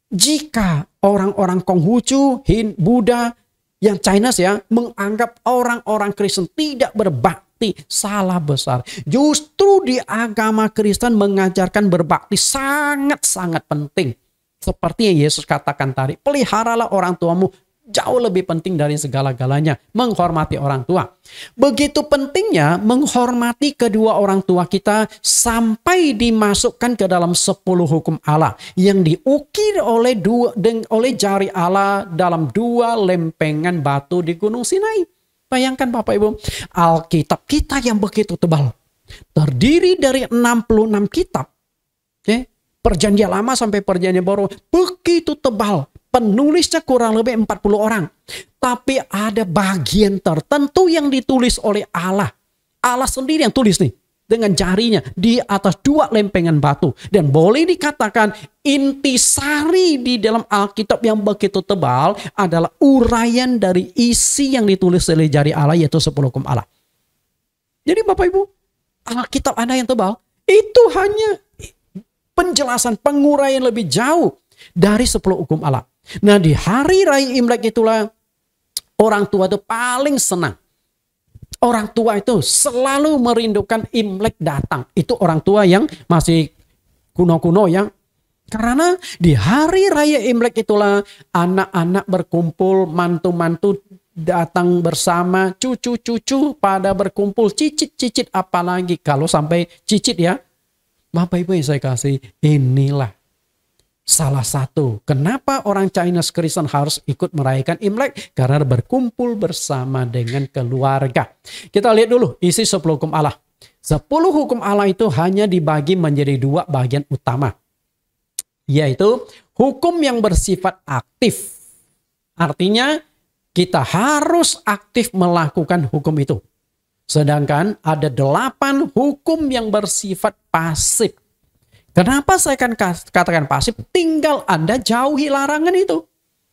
jika orang-orang Konghucu, Buddha, yang Chinese ya, menganggap orang-orang Kristen tidak berbakti. Salah besar. Justru di agama Kristen mengajarkan berbakti sangat-sangat penting. Seperti yang Yesus katakan tadi, peliharalah orang tuamu. Jauh lebih penting dari segala-galanya. Menghormati orang tua. Begitu pentingnya menghormati kedua orang tua kita sampai dimasukkan ke dalam 10 hukum Allah. Yang diukir oleh jari Allah dalam 2 lempengan batu di Gunung Sinai. Bayangkan Bapak Ibu. Alkitab kita yang begitu tebal. Terdiri dari 66 kitab. Okay? Perjanjian lama sampai perjanjian baru. Begitu tebal. Penulisnya kurang lebih 40 orang. Tapi ada bagian tertentu yang ditulis oleh Allah. Allah sendiri yang tulis nih. Dengan jarinya di atas 2 lempengan batu. Dan boleh dikatakan intisari di dalam Alkitab yang begitu tebal adalah uraian dari isi yang ditulis oleh jari Allah yaitu 10 hukum Allah. Jadi Bapak Ibu, Alkitab Anda yang tebal itu hanya penjelasan penguraian lebih jauh dari 10 hukum Allah. Nah di hari raya Imlek itulah orang tua itu paling senang. Orang tua itu selalu merindukan Imlek datang. Itu orang tua yang masih kuno-kuno yang karena di hari raya Imlek itulah anak-anak berkumpul, mantu-mantu datang bersama, cucu-cucu pada berkumpul, cicit-cicit, apalagi kalau sampai cicit ya. Bapak Ibu yang saya kasih, inilah salah satu kenapa orang Chinese Kristen harus ikut merayakan Imlek, karena berkumpul bersama dengan keluarga. Kita lihat dulu isi 10 hukum Allah. 10 hukum Allah itu hanya dibagi menjadi 2 bagian utama, yaitu hukum yang bersifat aktif. Artinya kita harus aktif melakukan hukum itu. Sedangkan ada 8 hukum yang bersifat pasif. Kenapa saya akan katakan pasif? Tinggal Anda jauhi larangan itu.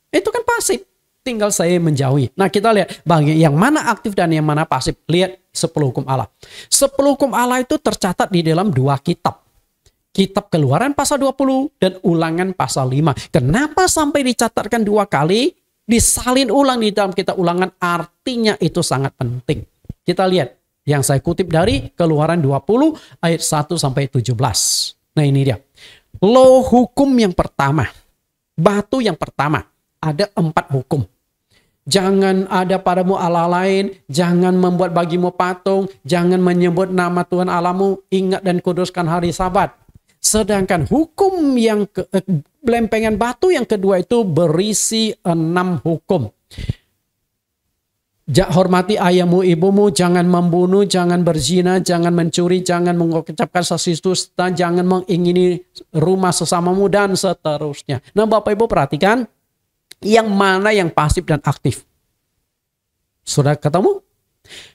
Itu kan pasif. Tinggal saya menjauhi. Nah, kita lihat bagi yang mana aktif dan yang mana pasif. Lihat 10 hukum Allah. 10 hukum Allah itu tercatat di dalam 2 kitab. Kitab Keluaran pasal 20 dan Ulangan pasal 5. Kenapa sampai dicatatkan 2 kali? Disalin ulang di dalam kitab Ulangan, artinya itu sangat penting. Kita lihat yang saya kutip dari Keluaran 20 ayat 1 sampai 17. Nah, ini dia. Law hukum yang pertama. Batu yang pertama. Ada 4 hukum. Jangan ada padamu Allah lain. Jangan membuat bagimu patung. Jangan menyebut nama Tuhan Allahmu. Ingat dan kuduskan hari Sabat. Sedangkan hukum yang lempengan batu yang kedua itu berisi 6 hukum. Hormati ayahmu ibumu, jangan membunuh, jangan berzina, jangan mencuri, jangan mengucapkan sesuatu dusta, jangan mengingini rumah sesamamu, dan seterusnya. Nah, Bapak Ibu perhatikan yang mana yang pasif dan aktif. Sudah ketemu?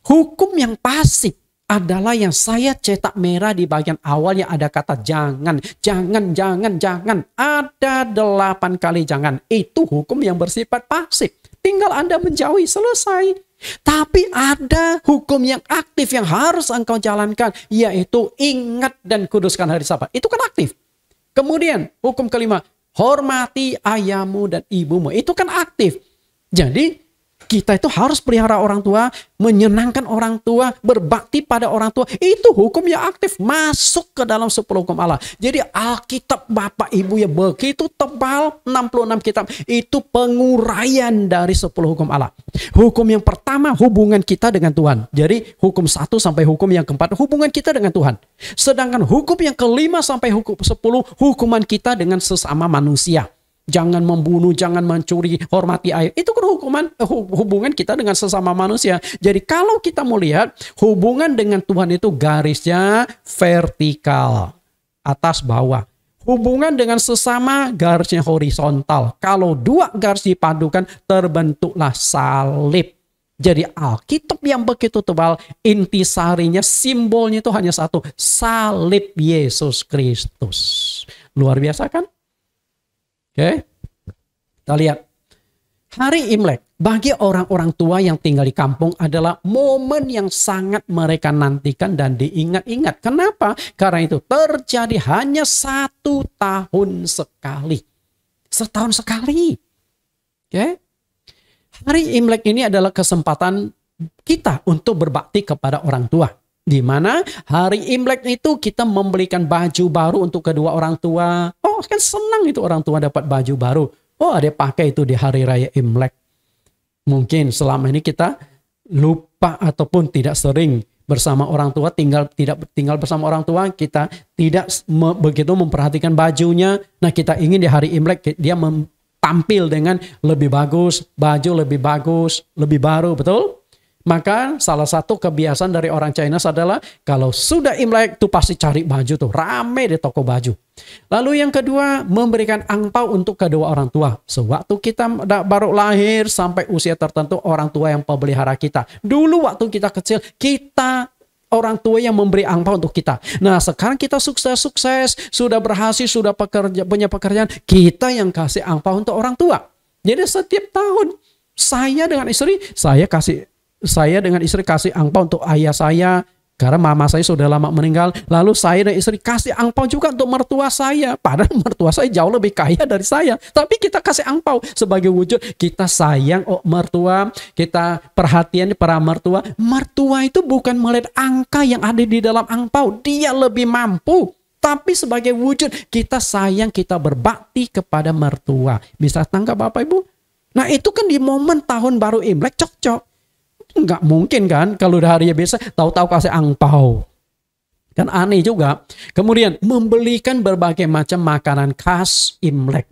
Hukum yang pasif adalah yang saya cetak merah di bagian awal yang ada kata jangan, jangan, jangan, jangan. Ada 8 kali jangan. Itu hukum yang bersifat pasif. Tinggal Anda menjauhi, selesai. Tapi ada hukum yang aktif yang harus engkau jalankan, yaitu ingat dan kuduskan hari Sabat. Itu kan aktif. Kemudian hukum kelima, hormati ayahmu dan ibumu. Itu kan aktif. Jadi kita itu harus pelihara orang tua, menyenangkan orang tua, berbakti pada orang tua. Itu hukum yang aktif, masuk ke dalam 10 hukum Allah. Jadi Alkitab Bapak Ibu ya begitu tebal, 66 kitab. Itu penguraian dari 10 hukum Allah. Hukum yang pertama, hubungan kita dengan Tuhan. Jadi hukum 1 sampai hukum yang keempat, hubungan kita dengan Tuhan. Sedangkan hukum yang kelima sampai hukum 10, hukuman kita dengan sesama manusia. Jangan membunuh, jangan mencuri, hormati ayah. Itu kan hubungan kita dengan sesama manusia. Jadi kalau kita mau lihat hubungan dengan Tuhan itu garisnya vertikal, atas bawah. Hubungan dengan sesama garisnya horizontal. Kalau 2 garis dipadukan terbentuklah salib. Jadi Alkitab yang begitu tebal, intisarinya, simbolnya itu hanya satu, salib Yesus Kristus. Luar biasa kan? Oke, kita lihat. Hari Imlek bagi orang-orang tua yang tinggal di kampung adalah momen yang sangat mereka nantikan dan diingat-ingat. Kenapa? Karena itu terjadi hanya 1 tahun sekali. Setahun sekali. Oke. Hari Imlek ini adalah kesempatan kita untuk berbakti kepada orang tua. Di mana hari Imlek itu kita membelikan baju baru untuk kedua orang tua. Oh, kan senang itu orang tua dapat baju baru. Oh, ada pakai itu di hari raya Imlek. Mungkin selama ini kita lupa ataupun tidak sering bersama orang tua, tidak tinggal bersama orang tua, kita tidak begitu memperhatikan bajunya. Nah, kita ingin di hari Imlek dia tampil dengan lebih bagus, baju lebih bagus, lebih baru, betul? Maka salah satu kebiasaan dari orang China adalah kalau sudah Imlek tuh pasti cari baju tuh, rame di toko baju. Lalu yang kedua, memberikan angpau untuk kedua orang tua. Sewaktu kita baru lahir sampai usia tertentu, orang tua yang memelihara kita. Dulu waktu kita kecil, kita orang tua yang memberi angpau untuk kita. Nah, sekarang kita sukses, sudah berhasil, sudah punya pekerjaan, kita yang kasih angpau untuk orang tua. Jadi setiap tahun saya dengan istri, saya dengan istri kasih angpau untuk ayah saya, Karena mama saya sudah lama meninggal, lalu saya dan istri kasih angpau juga untuk mertua saya. Padahal mertua saya jauh lebih kaya dari saya. Tapi kita kasih angpau sebagai wujud kita sayang mertua, kita perhatian para mertua. Mertua itu bukan melihat angka yang ada di dalam angpau, dia lebih mampu. Tapi sebagai wujud kita sayang, kita berbakti kepada mertua. Bisa tangkap Bapak Ibu? Nah itu kan di momen tahun baru Imlek cocok. Nggak mungkin kan kalau udah hari biasa tahu-tahu kasih angpau. Kan aneh juga. Kemudian membelikan berbagai macam makanan khas Imlek.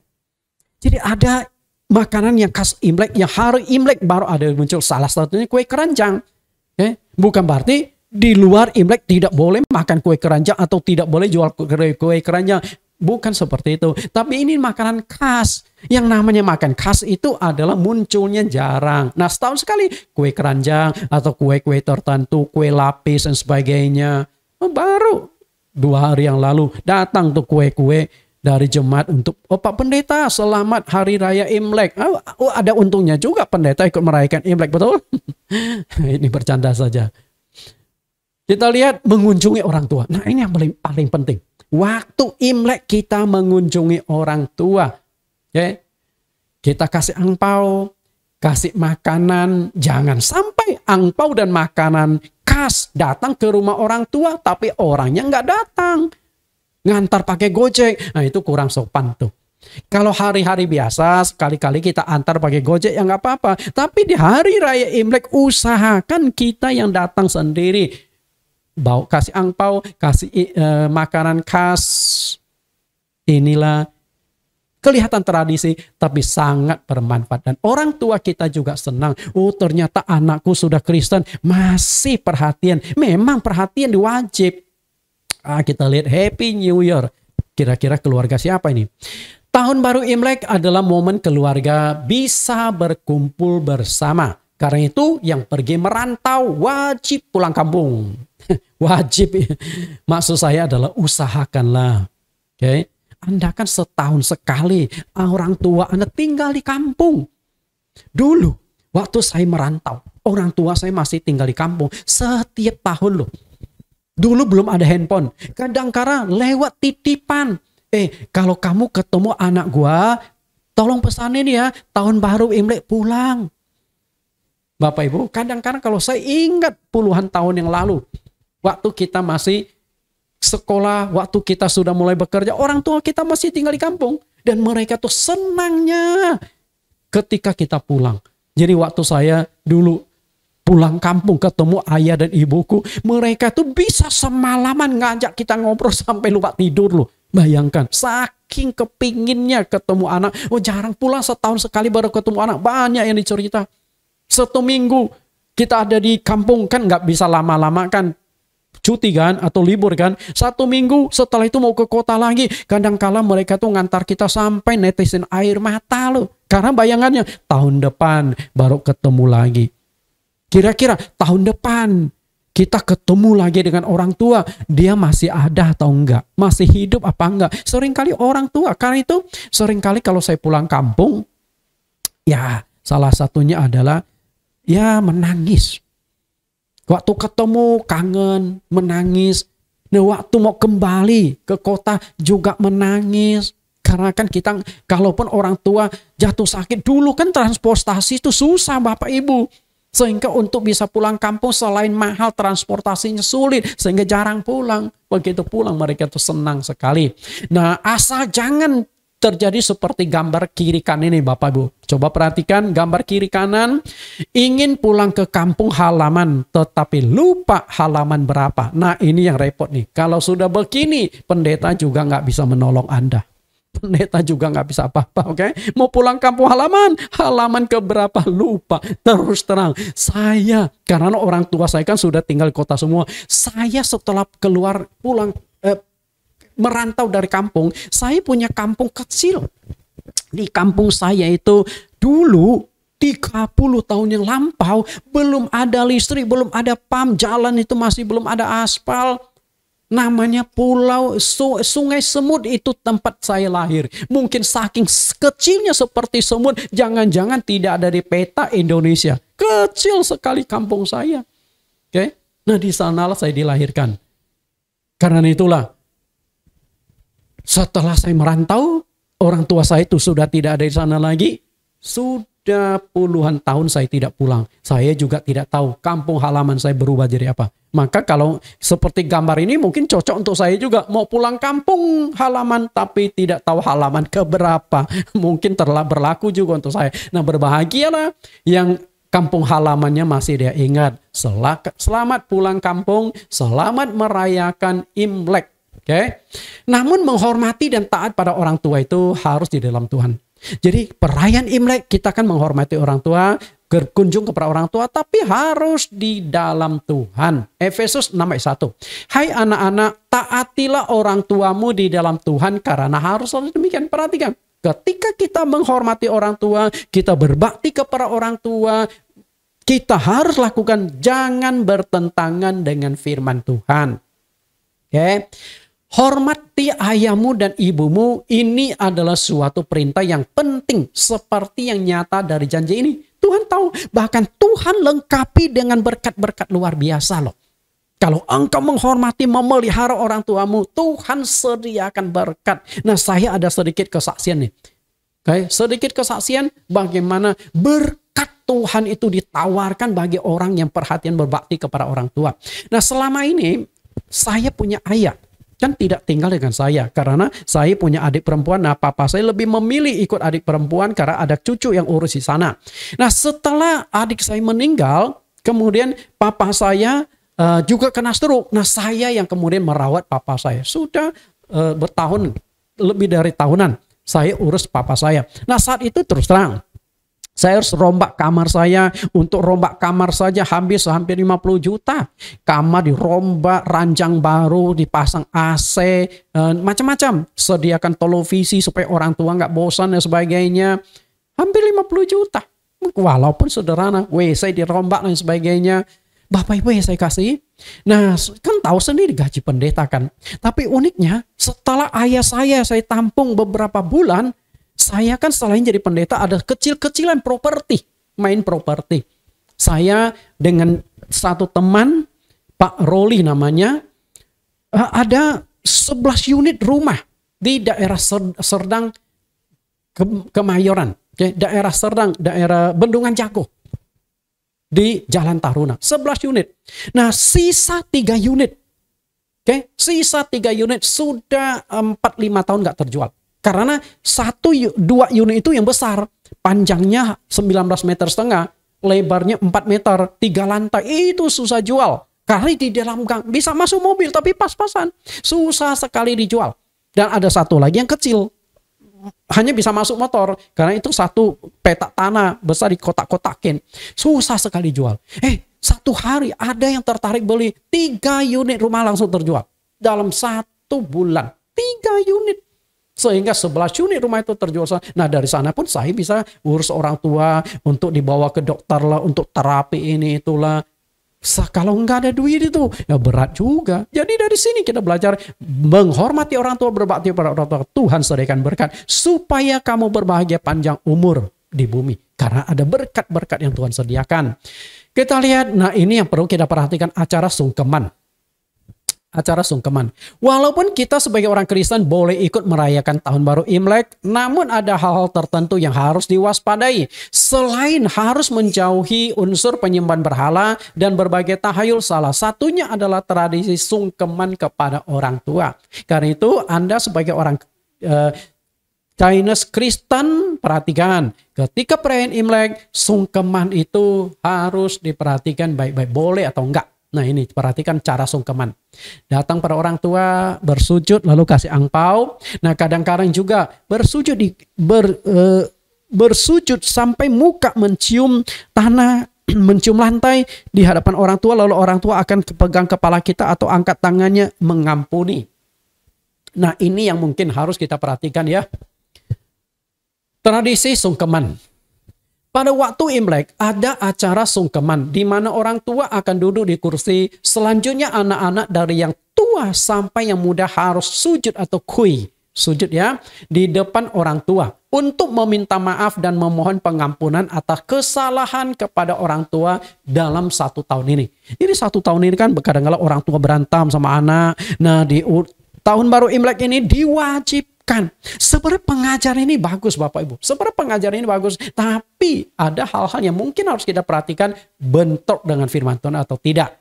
Jadi ada makanan yang khas Imlek, yang hari Imlek baru ada muncul. Salah satunya kue keranjang. Bukan berarti di luar Imlek tidak boleh makan kue keranjang atau tidak boleh jual kue keranjang. Bukan seperti itu. Tapi ini makanan khas. Yang namanya makan khas itu adalah munculnya jarang. Nah setahun sekali kue keranjang atau kue-kue tertentu, kue lapis dan sebagainya. Baru 2 hari yang lalu datang tuh kue-kue dari jemaat untuk Pak Pendeta selamat Hari Raya Imlek. Ada untungnya juga pendeta ikut merayakan Imlek, betul? Ini bercanda saja. Kita lihat mengunjungi orang tua. Nah ini yang paling penting. Waktu Imlek kita mengunjungi orang tua. Kita kasih angpau, kasih makanan. Jangan sampai angpau dan makanan khas datang ke rumah orang tua, tapi orangnya nggak datang. Ngantar pakai Gojek. Nah itu kurang sopan tuh. Kalau hari-hari biasa sekali-kali kita antar pakai Gojek ya nggak apa-apa. Tapi di hari raya Imlek usahakan kita yang datang sendiri. Bawa kasih angpau, kasih makanan khas. Inilah kelihatan tradisi tapi sangat bermanfaat. Dan orang tua kita juga senang. Oh ternyata anakku sudah Kristen, masih perhatian. Memang perhatian wajib. Kita lihat Happy New Year. Kira-kira keluarga siapa ini? Tahun baru Imlek adalah momen keluarga bisa berkumpul bersama. Karena itu yang pergi merantau wajib pulang kampung. Wajib. Maksud saya adalah usahakanlah. Anda kan setahun sekali orang tua Anda tinggal di kampung. Dulu waktu saya merantau, orang tua saya masih tinggal di kampung setiap tahun loh. Dulu belum ada handphone. Kadang-kadang lewat titipan. Kalau kamu ketemu anak gua, tolong pesanin ya, tahun baru Imlek pulang. Bapak Ibu, kadang-kadang kalau saya ingat puluhan tahun yang lalu, waktu kita masih sekolah, waktu kita sudah mulai bekerja, orang tua kita masih tinggal di kampung. Dan mereka tuh senangnya ketika kita pulang. Jadi waktu saya dulu pulang kampung ketemu ayah dan ibuku, mereka tuh bisa semalaman ngajak kita ngobrol sampai lupa tidur loh. Bayangkan, saking kepinginnya ketemu anak. Oh jarang pulang, setahun sekali baru ketemu anak. Banyak yang dicerita. 1 minggu kita ada di kampung kan nggak bisa lama-lama kan. Cuti kan atau libur kan. 1 minggu setelah itu mau ke kota lagi. Kadang-kala mereka tuh ngantar kita sampai netesin air mata loh. Karena bayangannya tahun depan baru ketemu lagi. Kira-kira tahun depan kita ketemu lagi dengan orang tua. Dia masih ada atau enggak? Masih hidup apa enggak? Seringkali orang tua. Karena itu seringkali kalau saya pulang kampung. Ya salah satunya adalah ya menangis. Waktu ketemu kangen, menangis. Nah waktu mau kembali ke kota juga menangis. Karena kan kita, kalaupun orang tua jatuh sakit, dulu kan transportasi itu susah Bapak Ibu. Sehingga untuk bisa pulang kampung selain mahal transportasinya sulit. Sehingga jarang pulang. Begitu pulang mereka tuh senang sekali. Nah asal jangan terjadi seperti gambar kiri kanan ini Bapak Ibu. Coba perhatikan gambar kiri kanan. Ingin pulang ke kampung halaman tetapi lupa halaman berapa. Nah ini yang repot nih. Kalau sudah begini pendeta juga nggak bisa menolong Anda. Pendeta juga nggak bisa apa-apa, oke? Mau pulang kampung halaman keberapa lupa. Terus terang, saya karena orang tua saya kan sudah tinggal di kota semua. Saya setelah keluar pulang merantau dari kampung, saya punya kampung kecil. Di kampung saya itu dulu 30 tahun yang lampau belum ada listrik, belum ada pam, jalan itu masih belum ada aspal. Namanya pulau Sungai Semut itu tempat saya lahir. Mungkin saking kecilnya seperti semut, jangan-jangan tidak ada di peta Indonesia. Kecil sekali kampung saya. Oke. Nah, di sanalah saya dilahirkan. Karena itulah, setelah saya merantau, orang tua saya itu sudah tidak ada di sana lagi. Sudah puluhan tahun saya tidak pulang. Saya juga tidak tahu kampung halaman saya berubah jadi apa. Maka kalau seperti gambar ini mungkin cocok untuk saya juga. Mau pulang kampung halaman tapi tidak tahu halaman keberapa. Mungkin berlaku juga untuk saya. Nah, berbahagialah yang kampung halamannya masih dia ingat. Selamat pulang kampung, selamat merayakan Imlek. Oke. Namun menghormati dan taat pada orang tua itu harus di dalam Tuhan. Jadi perayaan Imlek kita kan menghormati orang tua, berkunjung kepada orang tua, tapi harus di dalam Tuhan. Efesus 6 ayat 1. Hai anak-anak, taatilah orang tuamu di dalam Tuhan karena harus demikian. Perhatikan. Ketika kita menghormati orang tua, kita berbakti kepada orang tua, kita harus lakukan jangan bertentangan dengan firman Tuhan. Oke. Hormati ayahmu dan ibumu, ini adalah suatu perintah yang penting seperti yang nyata dari janji ini. Tuhan tahu, bahkan Tuhan lengkapi dengan berkat-berkat luar biasa loh. Kalau engkau menghormati, memelihara orang tuamu, Tuhan sediakan berkat. Nah, saya ada sedikit kesaksian nih. Oke, sedikit kesaksian bagaimana berkat Tuhan itu ditawarkan bagi orang yang perhatian berbakti kepada orang tua. Nah, selama ini saya punya ayah. Kan tidak tinggal dengan saya karena saya punya adik perempuan. Nah, papa saya lebih memilih ikut adik perempuan karena ada cucu yang urus di sana. Nah, setelah adik saya meninggal, kemudian papa saya juga kena stroke. Nah, saya yang kemudian merawat papa saya. Sudah bertahun, lebih dari tahunan saya urus papa saya. Nah, saat itu terus terang, saya harus rombak kamar saya. Untuk rombak kamar saja habis hampir 50 juta. Kamar dirombak, ranjang baru, dipasang AC, macam-macam. Sediakan televisi supaya orang tua nggak bosan dan sebagainya. Hampir 50 juta. Walaupun sederhana, WC dirombak dan sebagainya. Bapak Ibu yang saya kasih. Nah, kan tahu sendiri gaji pendeta kan. Tapi uniknya, setelah ayah saya tampung beberapa bulan, saya kan selain jadi pendeta ada kecil-kecilan properti, main properti. Saya dengan satu teman, Pak Roli namanya, ada 11 unit rumah di daerah Serdang Kemayoran. Okay? Daerah Serdang, daerah Bendungan Jago. Di Jalan Taruna, 11 unit. Nah, sisa 3 unit. Okay? Sisa 3 unit sudah 4-5 tahun nggak terjual. Karena 2 unit itu yang besar, panjangnya 19,5 meter, lebarnya 4 meter, 3 lantai, itu susah jual. Karena di dalam gang bisa masuk mobil tapi pas-pasan, susah sekali dijual. Dan ada satu lagi yang kecil, hanya bisa masuk motor, karena itu satu petak tanah besar dikotak-kotakin, susah sekali jual. Satu hari ada yang tertarik beli 3 unit rumah langsung terjual dalam 1 bulan, 3 unit. Sehingga 11 unit rumah itu terjual. Nah, dari sana pun saya bisa urus orang tua untuk dibawa ke dokter lah, untuk terapi ini itulah. Kalau nggak ada duit itu, ya berat juga. Jadi dari sini kita belajar menghormati orang tua, berbakti pada orang tua. Tuhan sediakan berkat supaya kamu berbahagia panjang umur di bumi. Karena ada berkat-berkat yang Tuhan sediakan. Kita lihat, nah ini yang perlu kita perhatikan, acara sungkeman. Acara sungkeman. Walaupun kita sebagai orang Kristen boleh ikut merayakan tahun baru Imlek, namun ada hal-hal tertentu yang harus diwaspadai. Selain harus menjauhi unsur penyembahan berhala dan berbagai tahayul, salah satunya adalah tradisi sungkeman kepada orang tua. Karena itu Anda sebagai orang Chinese Kristen, perhatikan, ketika perayaan Imlek, sungkeman itu harus diperhatikan baik-baik, boleh atau enggak. Nah ini perhatikan cara sungkeman. Datang pada orang tua, bersujud lalu kasih angpau. Nah kadang-kadang juga bersujud sampai muka mencium tanah, mencium lantai di hadapan orang tua. Lalu orang tua akan pegang kepala kita atau angkat tangannya mengampuni. Nah ini yang mungkin harus kita perhatikan ya. Tradisi sungkeman. Pada waktu Imlek ada acara sungkeman di mana orang tua akan duduk di kursi. Selanjutnya anak-anak dari yang tua sampai yang muda harus sujud atau kui Sujud ya, di depan orang tua untuk meminta maaf dan memohon pengampunan atas kesalahan kepada orang tua dalam 1 tahun ini. Ini 1 tahun ini kan kadang-kadang orang tua berantem sama anak. Nah, di tahun baru Imlek ini diwajibkan. Sebenarnya pengajaran ini bagus Bapak Ibu. Sebenarnya pengajaran ini bagus. Tapi ada hal-hal yang mungkin harus kita perhatikan, bentrok dengan firman Tuhan atau tidak.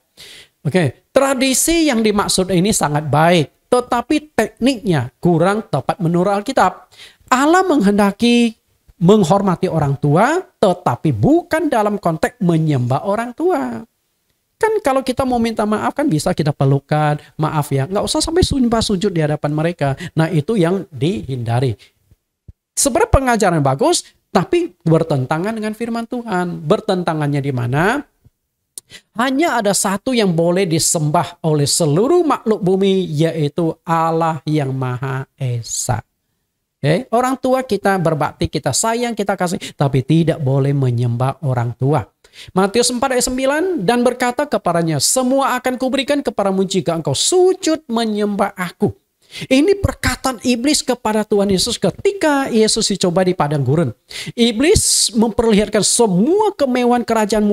Oke, tradisi yang dimaksud ini sangat baik. Tetapi tekniknya kurang tepat menurut Alkitab. Allah menghendaki menghormati orang tua, tetapi bukan dalam konteks menyembah orang tua. Kan kalau kita mau minta maaf kan bisa kita pelukan, maaf ya. Nggak usah sampai sembah sujud di hadapan mereka. Nah itu yang dihindari. Sebenarnya pengajaran bagus, tapi bertentangan dengan firman Tuhan. Bertentangannya di mana? Hanya ada satu yang boleh disembah oleh seluruh makhluk bumi, yaitu Allah yang Maha Esa. Okay? Orang tua kita berbakti, kita sayang, kita kasih, tapi tidak boleh menyembah orang tua. Matius 4 ayat 9, dan berkata kepadanya, semua akan kuberikan kepadamu jika engkau sujud menyembah aku. Ini perkataan iblis kepada Tuhan Yesus ketika Yesus dicoba di padang gurun. Iblis memperlihatkan semua kemewahan kerajaan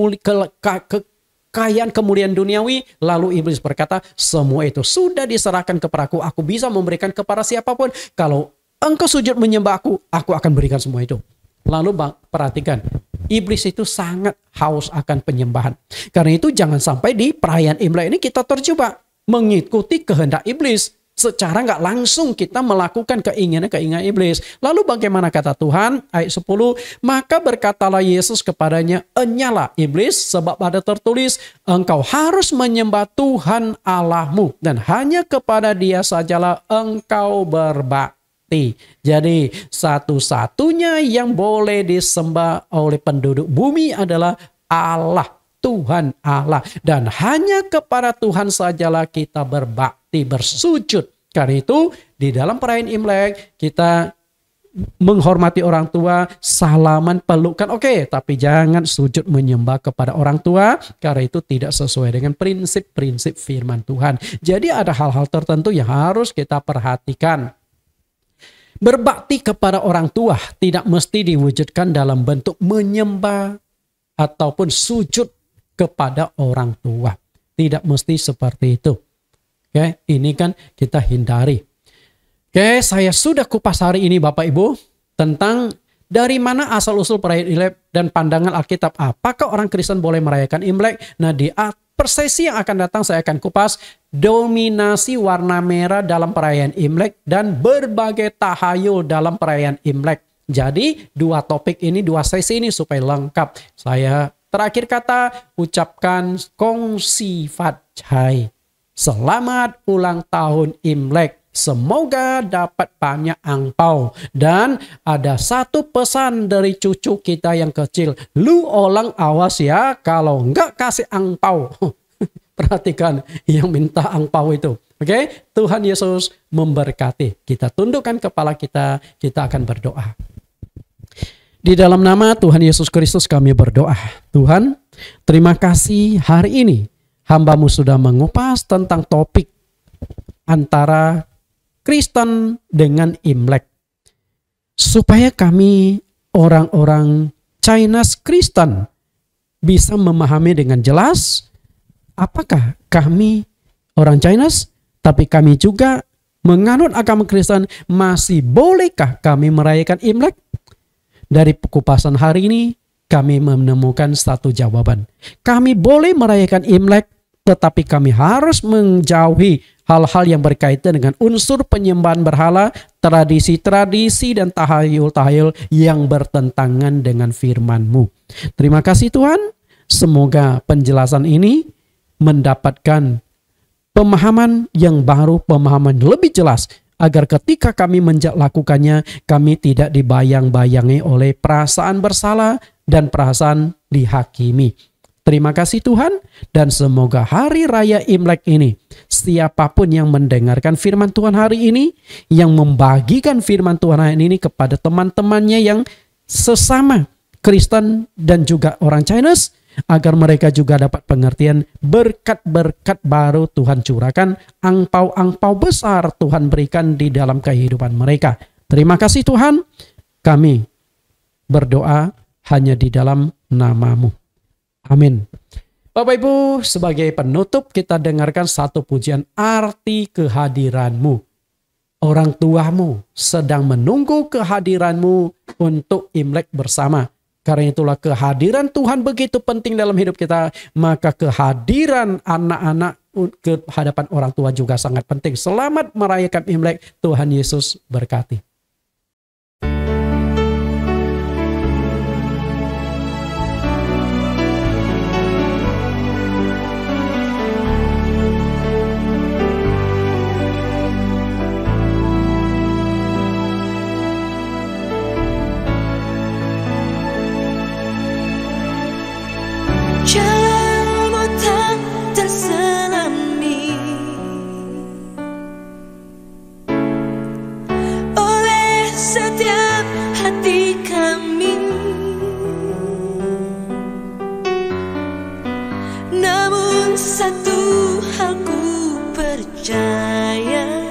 kekayaan kemuliaan duniawi, lalu iblis berkata, semua itu sudah diserahkan kepadaku, aku bisa memberikan kepada siapapun. Kalau engkau sujud menyembah aku akan berikan semua itu. Lalu perhatikan, iblis itu sangat haus akan penyembahan. Karena itu jangan sampai di perayaan Imlek ini kita terjebak mengikuti kehendak iblis. Secara nggak langsung kita melakukan keinginan-keinginan iblis. Lalu bagaimana kata Tuhan? Ayat 10, maka berkatalah Yesus kepadanya, enyalah iblis, sebab ada tertulis, engkau harus menyembah Tuhan Allahmu, dan hanya kepada Dia sajalah engkau berbakti. Jadi satu-satunya yang boleh disembah oleh penduduk bumi adalah Allah, Tuhan Allah. Dan hanya kepada Tuhan sajalah kita berbakti, bersujud. Karena itu di dalam perayaan Imlek kita menghormati orang tua, salaman, pelukan, oke, tapi jangan sujud menyembah kepada orang tua, karena itu tidak sesuai dengan prinsip-prinsip firman Tuhan. Jadi ada hal-hal tertentu yang harus kita perhatikan. Berbakti kepada orang tua tidak mesti diwujudkan dalam bentuk menyembah ataupun sujud kepada orang tua. Tidak mesti seperti itu. Oke, ini kan kita hindari. Oke, saya sudah kupas hari ini Bapak Ibu tentang dari mana asal-usul perayaan Imlek dan pandangan Alkitab. Apakah orang Kristen boleh merayakan Imlek? Nah, di sesi yang akan datang saya akan kupas dominasi warna merah dalam perayaan Imlek dan berbagai tahayul dalam perayaan Imlek. Jadi, dua topik ini, dua sesi ini supaya lengkap. Saya terakhir kata ucapkan kongsi fatchai. Selamat ulang tahun Imlek. Semoga dapat banyak angpau. Dan ada satu pesan dari cucu kita yang kecil. Lu orang awas ya kalau enggak kasih angpau. Perhatikan yang minta angpau itu. Oke? Tuhan Yesus memberkati. Kita tundukkan kepala kita akan berdoa. Di dalam nama Tuhan Yesus Kristus kami berdoa. Tuhan, terima kasih hari ini hamba-Mu sudah mengupas tentang topik antara Kristen dengan Imlek. Supaya kami orang-orang Chinese Kristen bisa memahami dengan jelas apakah kami orang Chinese tapi kami juga menganut agama Kristen, masih bolehkah kami merayakan Imlek? Dari kupasan hari ini kami menemukan satu jawaban. Kami boleh merayakan Imlek, tetapi kami harus menjauhi hal-hal yang berkaitan dengan unsur penyembahan berhala, tradisi-tradisi dan tahayul-tahayul yang bertentangan dengan firman-Mu. Terima kasih Tuhan. Semoga penjelasan ini mendapatkan pemahaman yang baru, pemahaman lebih jelas, agar ketika kami melakukannya, kami tidak dibayang-bayangi oleh perasaan bersalah dan perasaan dihakimi. Terima kasih Tuhan, dan semoga hari raya Imlek ini, siapapun yang mendengarkan firman Tuhan hari ini, yang membagikan firman Tuhan hari ini kepada teman-temannya yang sesama Kristen dan juga orang Chinese, agar mereka juga dapat pengertian berkat-berkat baru Tuhan curahkan, angpau-angpau besar Tuhan berikan di dalam kehidupan mereka. Terima kasih Tuhan, kami berdoa hanya di dalam nama-Mu. Amin. Bapak Ibu, sebagai penutup kita dengarkan satu pujian arti kehadiran-Mu. Orang tuamu sedang menunggu kehadiran-Mu untuk Imlek bersama. Karena itulah kehadiran Tuhan begitu penting dalam hidup kita. Maka kehadiran anak-anak ke hadapan orang tua juga sangat penting. Selamat merayakan Imlek. Tuhan Yesus berkati. Jalanmu tak terselami oleh setiap hati kami, namun satu hal ku percaya,